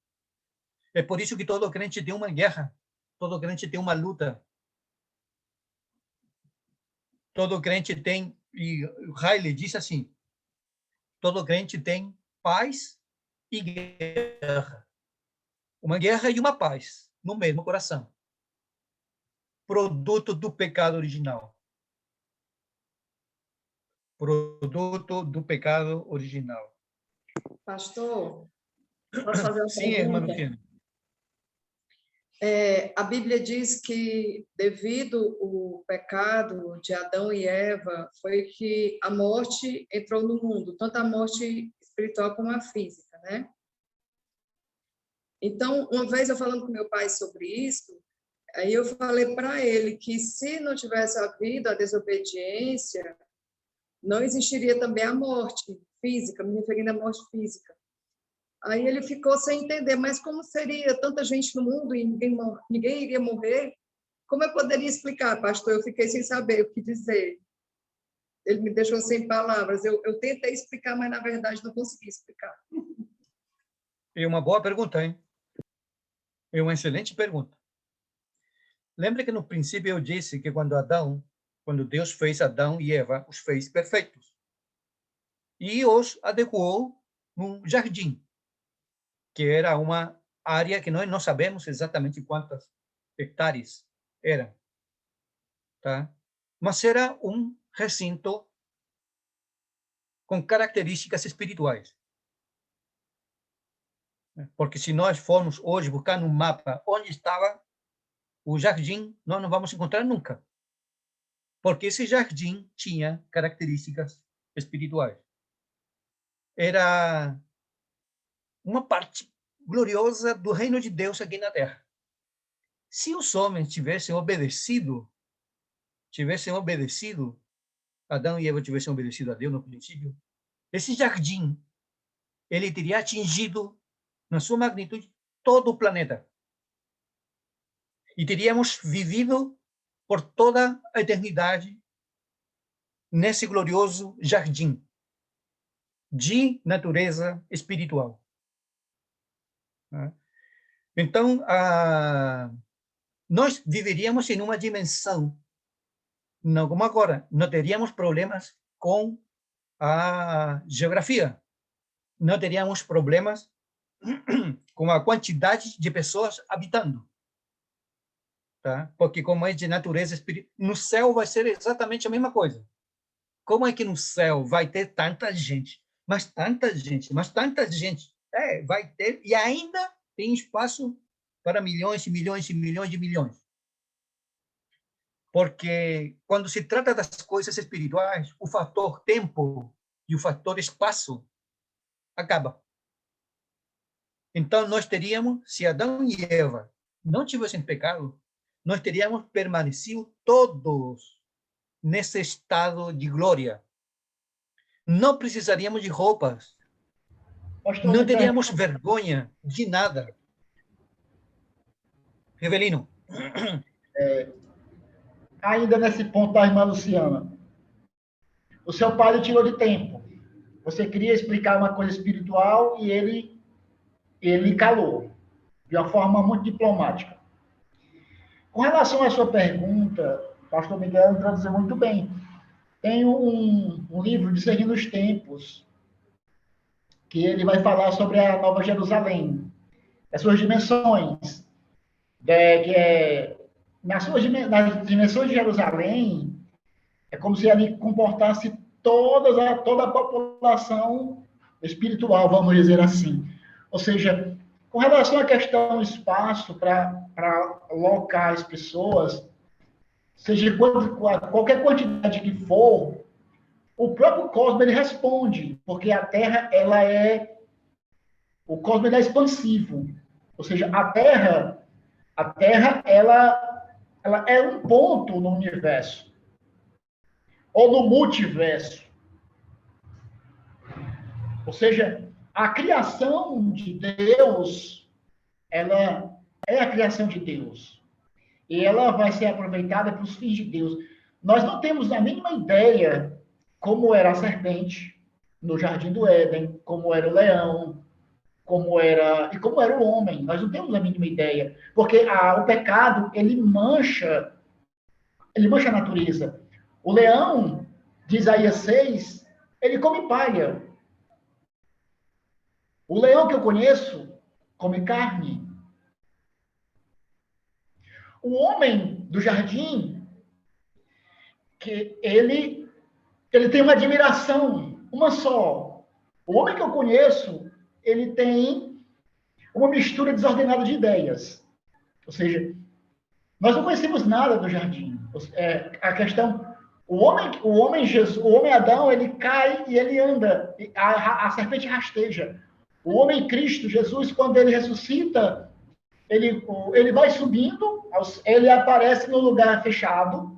É por isso que todo crente tem uma guerra, todo crente tem uma luta. Todo crente tem, e Riley diz assim, todo crente tem paz e guerra. Uma guerra e uma paz no mesmo coração. Produto do pecado original. Produto do pecado original. Pastor, posso fazer uma Sim, irmã pergunta? Luciana. A Bíblia diz que, devido ao pecado de Adão e Eva, foi que a morte entrou no mundo, tanto a morte espiritual como a física, né? Então, uma vez eu falando com meu pai sobre isso, aí eu falei para ele que se não tivesse havido a desobediência, não existiria também a morte física, me referindo à morte física. Aí ele ficou sem entender, mas como seria tanta gente no mundo e ninguém iria morrer? Como eu poderia explicar, pastor? Eu fiquei sem saber o que dizer. Ele me deixou sem palavras. Eu tentei explicar, mas na verdade não consegui explicar. É uma boa pergunta, hein? É uma excelente pergunta. Lembra que no princípio eu disse que quando Deus fez Adão e Eva, os fez perfeitos. E os adequou num jardim, que era uma área que nós não sabemos exatamente quantas hectares era, tá? Mas era um recinto com características espirituais. Porque se nós formos hoje buscar no mapa onde estava o jardim, nós não vamos encontrar nunca. Porque esse jardim tinha características espirituais. Era uma parte gloriosa do reino de Deus aqui na terra. Se os homens tivessem obedecido, Adão e Eva tivessem obedecido a Deus no princípio, esse jardim, ele teria atingido, na sua magnitude, todo o planeta. E teríamos vivido por toda a eternidade nesse glorioso jardim de natureza espiritual. Então, nós viveríamos em uma dimensão, não como agora, não teríamos problemas com a geografia, não teríamos problemas com a quantidade de pessoas habitando. tá? Porque como é de natureza espiritual, no céu vai ser exatamente a mesma coisa. Como é que no céu vai ter tanta gente, mas tanta gente, mas tanta gente? Vai ter, e ainda tem espaço para milhões e milhões e milhões de milhões. Porque quando se trata das coisas espirituais, o fator tempo e o fator espaço acaba. Então, nós teríamos, se Adão e Eva não tivessem pecado, nós teríamos permanecido todos nesse estado de glória. Não precisaríamos de roupas. Pastor, Não teríamos vergonha de nada. Revelino. ainda nesse ponto da irmã Luciana, o seu pai lhe tirou de tempo. Você queria explicar uma coisa espiritual e ele calou, de uma forma muito diplomática. Com relação à sua pergunta, o pastor Miguel introduziu muito bem. Tem um livro, Discernindo os Tempos, que ele vai falar sobre a Nova Jerusalém, as suas dimensões, nas dimensões de Jerusalém, é como se ali comportasse toda a população espiritual, vamos dizer assim. Ou seja, com relação à questão espaço para alocar as pessoas, seja qualquer quantidade que for, o próprio cosmos ele responde, porque a Terra o cosmos ele é expansivo. Ou seja, a Terra ela é um ponto no universo ou no multiverso. Ou seja, a criação de Deus, ela é a criação de Deus. E ela vai ser aproveitada para os fins de Deus. Nós não temos a mínima ideia como era a serpente no Jardim do Éden, como era o leão, como era o homem. Nós não temos a mínima ideia. Porque o pecado, ele mancha a natureza. O leão, de Isaías 6, ele come palha. O leão que eu conheço come carne. O homem do jardim, que ele tem uma admiração, uma só. O homem que eu conheço, ele tem uma mistura desordenada de ideias. Ou seja, nós não conhecemos nada do jardim. A questão, o homem Adão, ele cai e ele anda. A serpente rasteja. O homem Cristo, Jesus, quando ele ressuscita, ele vai subindo, ele aparece no lugar fechado,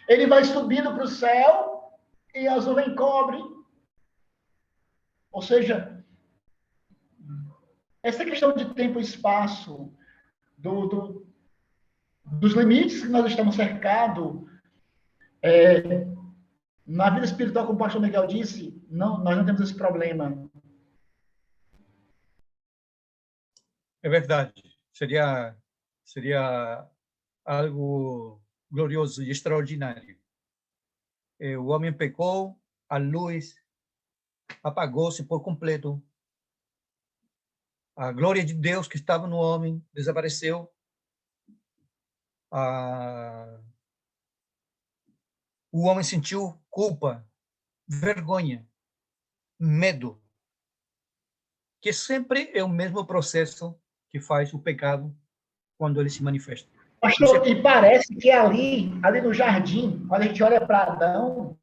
ele vai subindo para o céu e as nuvens cobrem. Ou seja, essa questão de tempo e espaço, dos limites que nós estamos cercados, na vida espiritual, como o pastor Miguel disse, nós não temos esse problema. É verdade. Seria algo glorioso e extraordinário. O homem pecou, a luz apagou-se por completo. A glória de Deus que estava no homem desapareceu. O homem sentiu culpa, vergonha, medo, que sempre é o mesmo processo que faz o pecado quando ele se manifesta. Pastor, e parece que ali no jardim, quando a gente olha para Adão,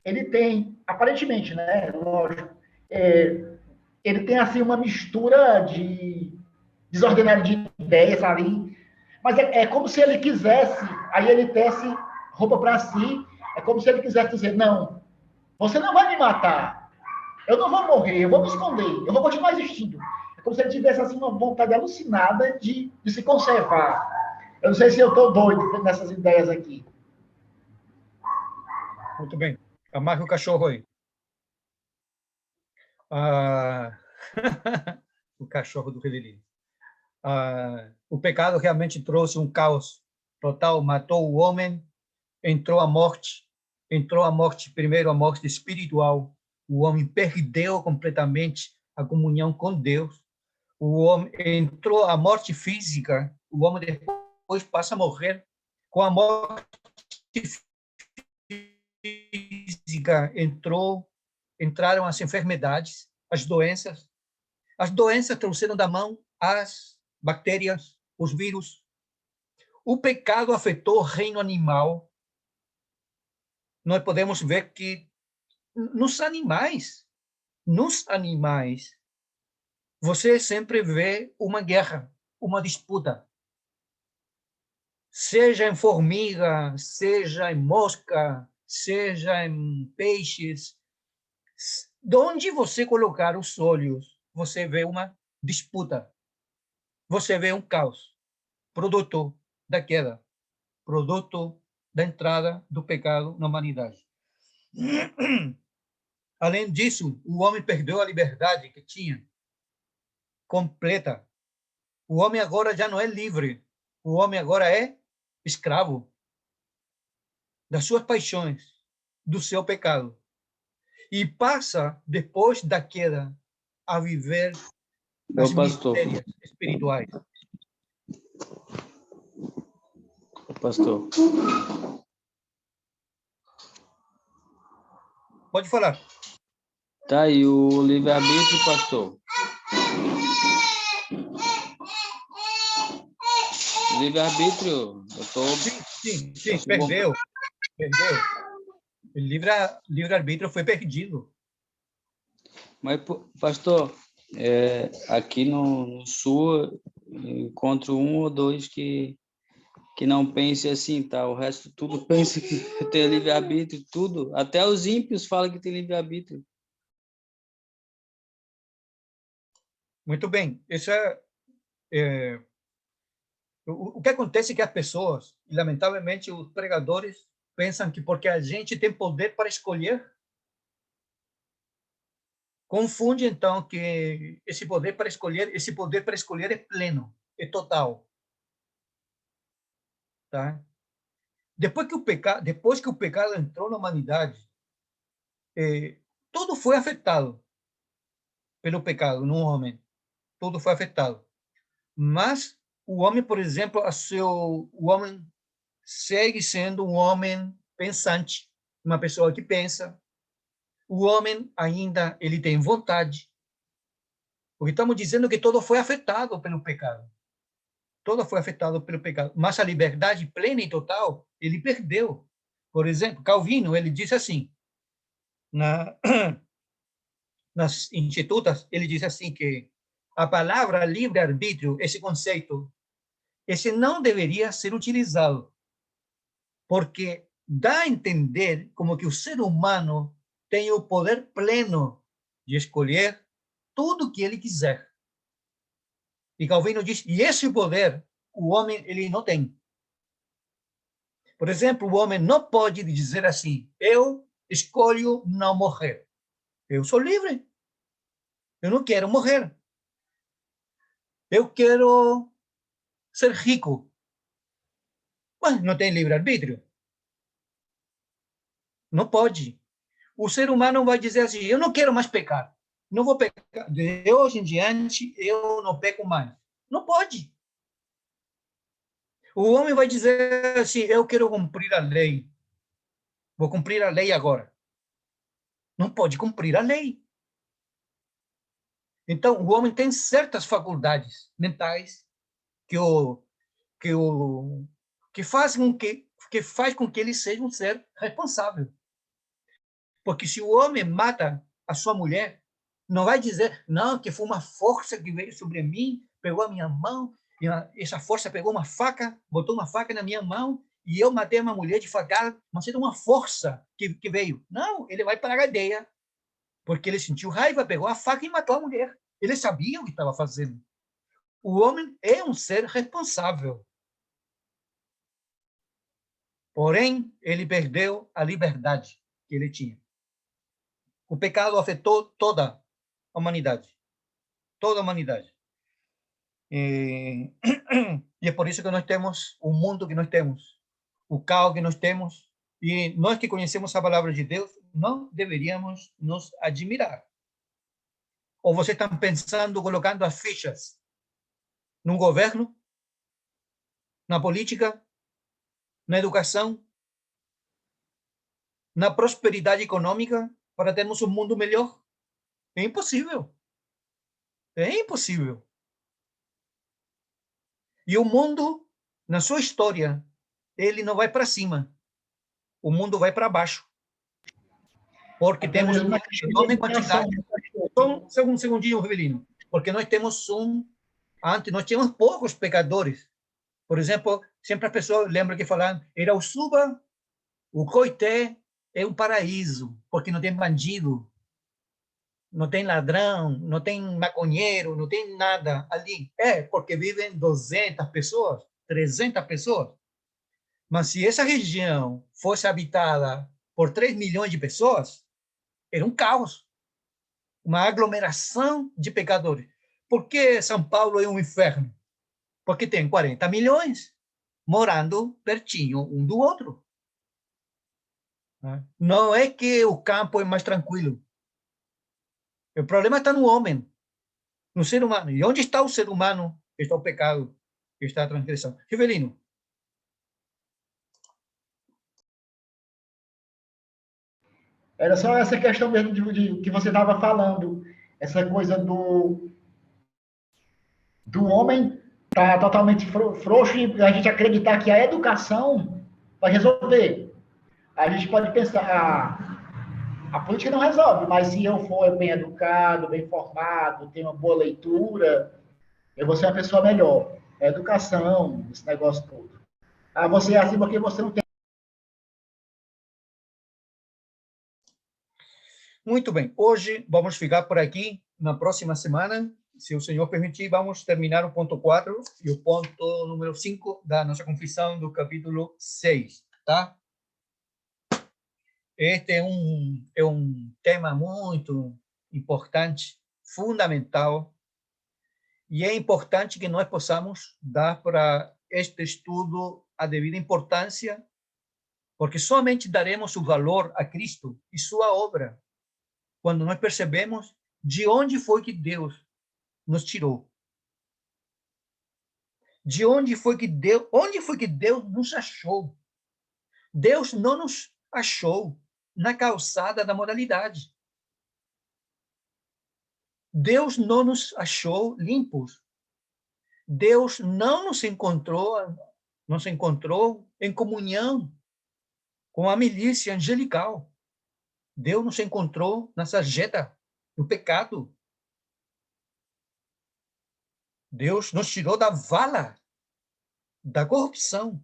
ele tem, aparentemente, né, lógico, ele tem assim uma mistura de desordenada de ideias ali, mas é como se ele quisesse, aí ele desse roupa para si, é como se ele quisesse dizer, não, você não vai me matar, eu não vou morrer, eu vou me esconder, eu vou continuar existindo. É como se ele tivesse assim uma vontade alucinada de se conservar. Eu não sei se eu estou doido nessas ideias aqui. Muito bem. Amarre o cachorro aí. O cachorro do Revelino. O pecado realmente trouxe um caos total, matou o homem, entrou a morte, primeiro a morte espiritual. O homem perdeu completamente a comunhão com Deus. O homem entrou a morte física, o homem depois passa a morrer com a morte física. Entraram as enfermidades, as doenças. As doenças trouxeram da mão as bactérias, os vírus. O pecado afetou o reino animal. Nós podemos ver que nos animais, você sempre vê uma guerra, uma disputa. Seja em formiga, seja em mosca, seja em peixes. De onde você colocar os olhos, você vê uma disputa. Você vê um caos, produto da queda, produto da entrada do pecado na humanidade. Além disso, o homem perdeu a liberdade que tinha, completa. O homem agora já não é livre. O homem agora é escravo das suas paixões, do seu pecado. E passa, depois da queda, a viver as misérias espirituais. Pastor. Pode falar. Tá, e o livre-arbítrio, pastor? Livre-arbítrio, eu tô... Sim, perdeu. O livre-arbítrio foi perdido. Mas, pastor, aqui no Sul, encontro um ou dois que não pense assim, tá? O resto tudo pensa que tem livre-arbítrio, tudo. Até os ímpios falam que tem livre-arbítrio. Muito bem. Isso o que acontece é que as pessoas, lamentavelmente os pregadores, pensam que porque a gente tem poder para escolher, confunde então que esse poder para escolher é pleno, é total. Tá? Depois que o pecado entrou na humanidade, tudo foi afetado pelo pecado no homem. Tudo foi afetado. Mas o homem, por exemplo, o homem segue sendo um homem pensante, uma pessoa que pensa. O homem ainda ele tem vontade. Porque estamos dizendo que todo foi afetado pelo pecado. Todo foi afetado pelo pecado. Mas a liberdade plena e total, ele perdeu. Por exemplo, Calvino, ele diz assim, nas Institutas, ele diz assim que a palavra livre-arbítrio, esse conceito, esse não deveria ser utilizado, porque dá a entender como que o ser humano tem o poder pleno de escolher tudo o que ele quiser. E Calvino diz, e esse poder o homem ele não tem. Por exemplo, o homem não pode dizer assim, eu escolho não morrer. Eu sou livre. Eu não quero morrer. Eu quero ser rico. Mas não tem livre-arbítrio. Não pode. O ser humano vai dizer assim, eu não quero mais pecar. Não vou pecar. De hoje em diante, eu não peco mais. Não pode. O homem vai dizer assim, eu quero cumprir a lei. Vou cumprir a lei agora. Não pode cumprir a lei. Então, o homem tem certas faculdades mentais que faz com que ele seja um ser responsável. Porque se o homem mata a sua mulher, não vai dizer, não, que foi uma força que veio sobre mim, pegou a minha mão, e essa força pegou uma faca, botou uma faca na minha mão, e eu matei uma mulher de facada, mas é uma força que veio. Não, ele vai para a cadeia, porque ele sentiu raiva, pegou a faca e matou a mulher. Ele sabia o que estava fazendo. O homem é um ser responsável. Porém, ele perdeu a liberdade que ele tinha. O pecado afetou toda a humanidade. Toda a humanidade. E é por isso que nós temos o mundo que nós temos, o caos que nós temos. E nós que conhecemos a palavra de Deus, não deveríamos nos admirar. Ou vocês estão pensando, colocando as fichas num governo, na política, na educação, na prosperidade econômica, para termos um mundo melhor? É impossível. É impossível. E o mundo, na sua história, ele não vai para cima. O mundo vai para baixo. Porque Até temos mesmo uma na questão de enorme educação, quantidade. Só um segundinho, Rivelino. Porque nós temos antes nós tínhamos poucos pecadores. Por exemplo, sempre as pessoas lembram que falavam, Irauçuba, o Coité é um paraíso, porque não tem bandido, não tem ladrão, não tem maconheiro, não tem nada ali. É, porque vivem 200 pessoas, 300 pessoas. Mas se essa região fosse habitada por 3 milhões de pessoas, era um caos, uma aglomeração de pecadores. Por que São Paulo é um inferno? Porque tem 40 milhões morando pertinho um do outro. Não é que o campo é mais tranquilo. O problema está no homem, no ser humano. E onde está o ser humano? Está o pecado, está a transgressão. Rivelino. Era só essa questão mesmo de que você estava falando, essa coisa do homem tá totalmente frouxo e a gente acreditar que a educação vai resolver. A gente pode pensar, a política não resolve, mas se eu for bem educado, bem formado, tenho uma boa leitura, eu vou ser uma pessoa melhor. A educação, esse negócio todo. Ah, você é assim porque você não tem. Muito bem. Hoje vamos ficar por aqui. Na próxima semana, se o Senhor permitir, vamos terminar o ponto 4 e o ponto número 5 da nossa confissão do capítulo 6, tá? Este é um tema muito importante, fundamental, e é importante que nós possamos dar para este estudo a devida importância, porque somente daremos o valor a Cristo e sua obra quando nós percebemos de onde foi que Deus nos tirou. De onde foi que Deus nos achou? Deus não nos achou na calçada da moralidade. Deus não nos achou limpos. Deus não nos encontrou em comunhão com a milícia angelical. Deus nos encontrou na sarjeta, no pecado. Deus nos tirou da vala, da corrupção,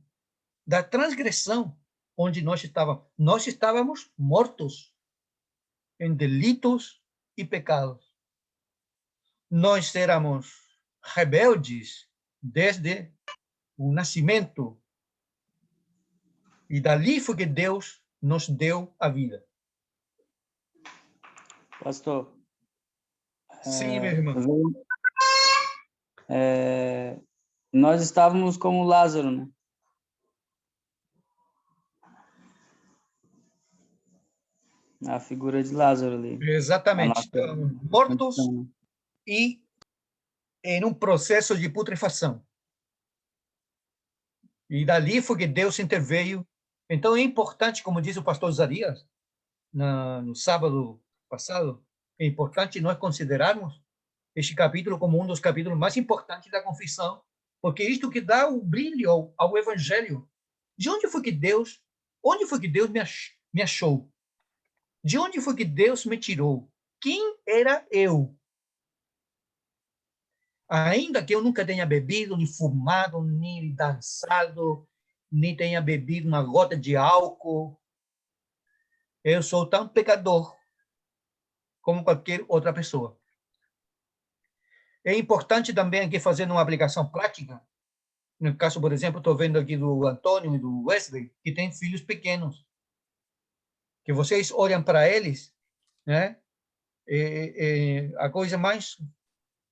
da transgressão, onde nós estávamos. Nós estávamos mortos em delitos e pecados. Nós éramos rebeldes desde o nascimento. E dali foi que Deus nos deu a vida. Pastor. Sim, meu irmão. Nós estávamos como Lázaro, né? A figura de Lázaro ali. Exatamente. Estávamos mortos e em um processo de putrefação. E dali foi que Deus interveio. Então é importante, como disse o pastor Zarias, no sábado passado, é importante nós considerarmos este capítulo como um dos capítulos mais importantes da confissão, porque é isto que dá o brilho ao evangelho. De onde foi que Deus me achou? De onde foi que Deus me tirou? Quem era eu? Ainda que eu nunca tenha bebido, nem fumado, nem dançado, nem tenha bebido uma gota de álcool, eu sou tão pecador como qualquer outra pessoa. É importante também aqui fazer uma aplicação prática. No caso, por exemplo, estou vendo aqui do Antônio e do Wesley, que têm filhos pequenos. Que vocês olham para eles, né? A coisa mais...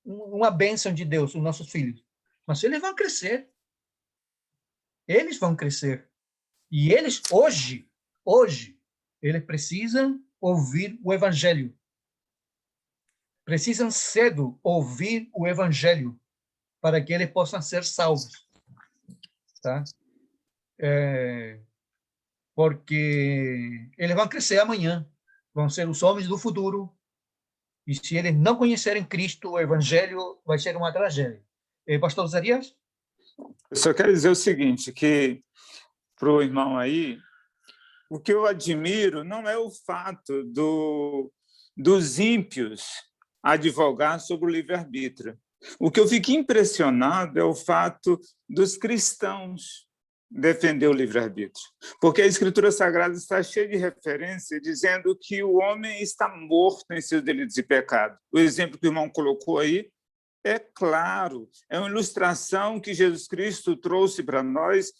uma bênção de Deus, os nossos filhos. Mas eles vão crescer. Eles vão crescer. E eles, hoje, eles precisam ouvir o evangelho. Precisam cedo ouvir o evangelho para que eles possam ser salvos. tá? Porque eles vão crescer amanhã, vão ser os homens do futuro, e se eles não conhecerem Cristo, o Evangelho vai ser uma tragédia. Pastor Zarias? Eu só quero dizer o seguinte, que para o irmão aí, o que eu admiro não é o fato dos ímpios advogar sobre o livre-arbítrio. O que eu fico impressionado é o fato dos cristãos defender o livre-arbítrio, porque a Escritura Sagrada está cheia de referência dizendo que o homem está morto em seus delitos e pecados. O exemplo que o irmão colocou aí é claro, é uma ilustração que Jesus Cristo trouxe para nós,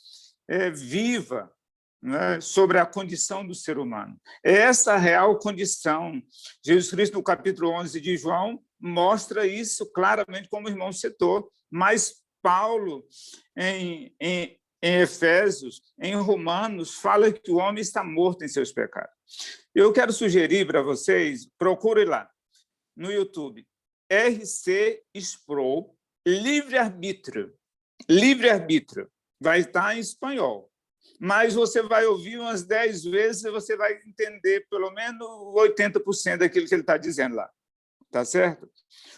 viva, né, sobre a condição do ser humano. É essa a real condição. Jesus Cristo, no capítulo 11 de João, mostra isso claramente, como o irmão citou, mas Paulo, em Efésios, em Romanos, fala que o homem está morto em seus pecados. Eu quero sugerir para vocês, procure lá, no YouTube, R.C. Sproul, livre-arbítrio. Livre-arbítrio. Vai estar em espanhol. Mas você vai ouvir umas 10 vezes e você vai entender pelo menos 80% daquilo que ele está dizendo lá. Tá certo?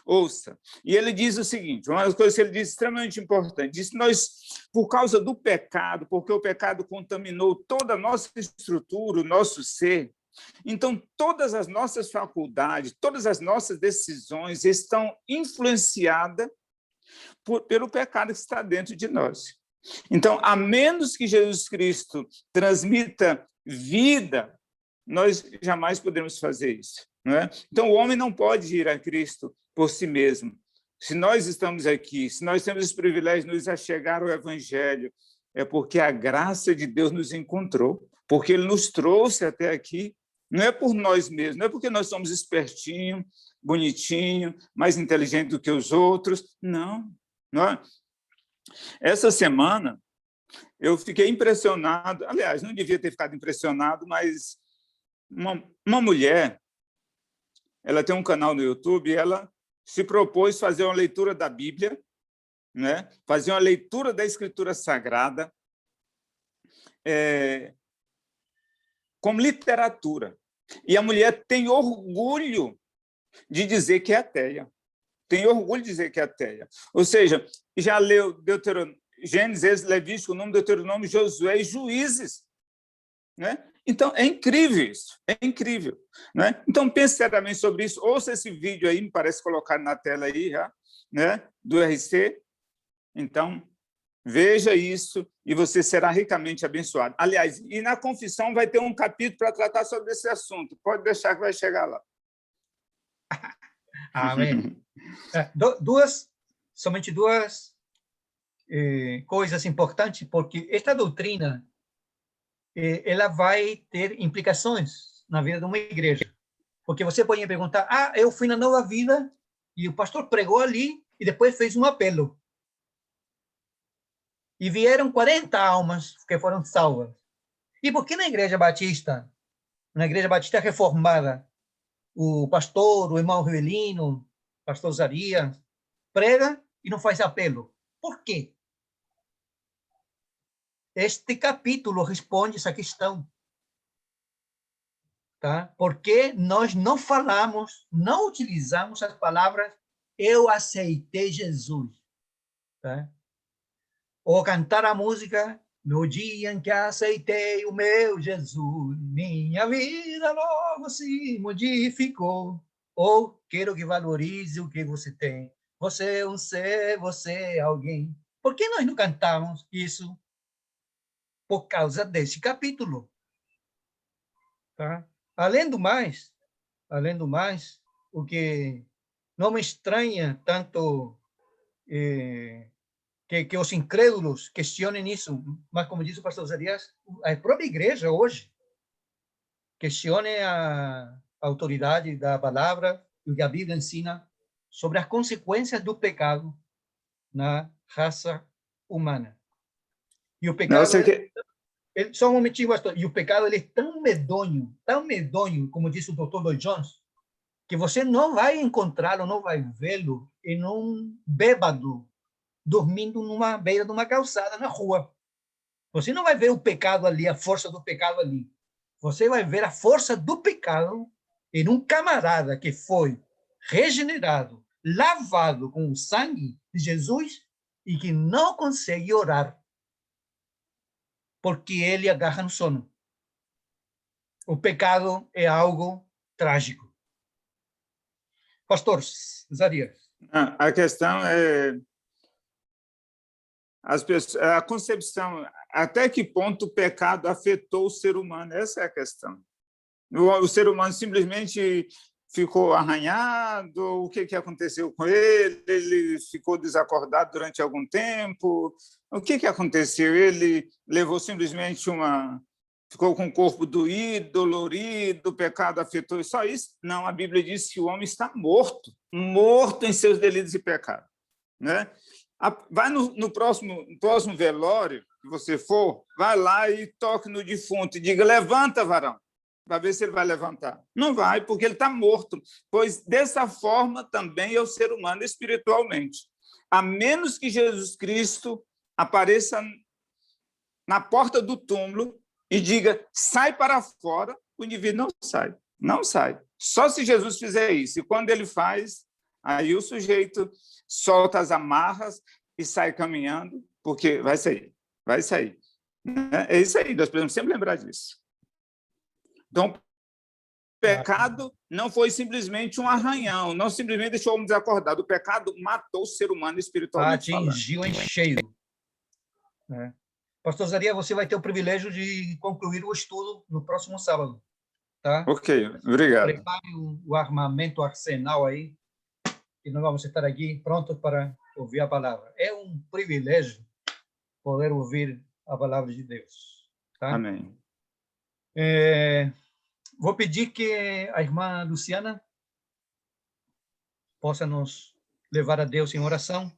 Ouça. E ele diz o seguinte, uma das coisas que ele diz extremamente importante, diz que nós, por causa do pecado, porque o pecado contaminou toda a nossa estrutura, o nosso ser, então todas as nossas faculdades, todas as nossas decisões estão influenciadas pelo pecado que está dentro de nós. Então, a menos que Jesus Cristo transmita vida, nós jamais podemos fazer isso. Não é? Então, o homem não pode ir a Cristo por si mesmo. Se nós estamos aqui, se nós temos esse privilégio de nos achegar ao Evangelho, é porque a graça de Deus nos encontrou, porque Ele nos trouxe até aqui. Não é por nós mesmos, não é porque nós somos espertinhos, bonitinhos, mais inteligentes do que os outros. Não, não é? Essa semana, eu fiquei impressionado, aliás, não devia ter ficado impressionado, mas uma mulher, ela tem um canal no YouTube, ela se propôs fazer uma leitura da Bíblia, né? Fazer uma leitura da Escritura Sagrada como literatura. E a mulher tem orgulho de dizer que é ateia. Tem orgulho de dizer que é ateia. Ou seja, já leu Gênesis, Levítico, Número, Deuteronômio, Josué e Juízes. Né? Então, é incrível isso, é incrível. Né? Então, pense seriamente sobre isso. Ouça esse vídeo aí, me parece colocar na tela aí, já, né? Do RC. Então, veja isso e você será ricamente abençoado. Aliás, e na confissão vai ter um capítulo para tratar sobre esse assunto. Pode deixar que vai chegar lá. Amém. Somente duas coisas importantes, porque esta doutrina ela vai ter implicações na vida de uma igreja. Porque você pode me perguntar, eu fui na Nova Vida e o pastor pregou ali e depois fez um apelo. E vieram 40 almas que foram salvas. E por que na Igreja Batista Reformada, o pastor, o irmão Rivelino, o pastor Zarias, prega e não faz apelo? Por quê? Este capítulo responde essa questão. Tá? Porque nós não falamos, não utilizamos as palavras eu aceitei Jesus. Tá? Ou cantar a música no dia em que aceitei o meu Jesus, minha vida logo se modificou. Ou quero que valorize o que você tem. Você é um ser, você é alguém. Por que nós não cantamos isso? Por causa desse capítulo. Tá? Além do mais, o que não me estranha tanto que os incrédulos questionem isso, mas como diz o pastor Zarias, a própria igreja hoje questione a autoridade da palavra e o que a Bíblia ensina sobre as consequências do pecado na raça humana. E o pecado só um momentinho, pastor. E o pecado ele é tão medonho, como disse o Dr. Lloyd Jones, que você não vai encontrá-lo, não vai vê-lo em um bêbado dormindo numa beira de uma calçada na rua. Você não vai ver o pecado ali, a força do pecado ali. Você vai ver a força do pecado em um camarada que foi regenerado, lavado com o sangue de Jesus e que não consegue orar porque ele agarra no sono. O pecado é algo trágico. Pastor Zarias. A questão é a concepção, até que ponto o pecado afetou o ser humano, essa é a questão. O ser humano simplesmente ficou arranhado, o que aconteceu com ele? Ele ficou desacordado durante algum tempo? O que aconteceu? Ele levou simplesmente ficou com o corpo doído, dolorido, o pecado afetou só isso? Não, a Bíblia diz que o homem está morto em seus delitos e pecados, né? Vai no próximo velório que você for, vai lá e toque no defunto e diga: levanta, varão, para ver se ele vai levantar. Não vai, porque ele está morto, pois dessa forma também é o ser humano espiritualmente. A menos que Jesus Cristo apareça na porta do túmulo e diga: sai para fora, o indivíduo não sai. Só se Jesus fizer isso. E quando ele faz, aí o sujeito solta as amarras e sai caminhando, porque vai sair. É isso aí, nós precisamos sempre lembrar disso. Então, o pecado não foi simplesmente um arranhão, não simplesmente deixou o homem desacordado. O pecado matou o ser humano espiritualmente falando. Atingiu em cheio. Pastor Zaria, você vai ter o privilégio de concluir o estudo no próximo sábado. Tá? Ok, obrigado. Prepare o armamento, o arsenal aí, e nós vamos estar aqui prontos para ouvir a palavra. É um privilégio poder ouvir a palavra de Deus. Tá? Amém. Vou pedir que a irmã Luciana possa nos levar a Deus em oração.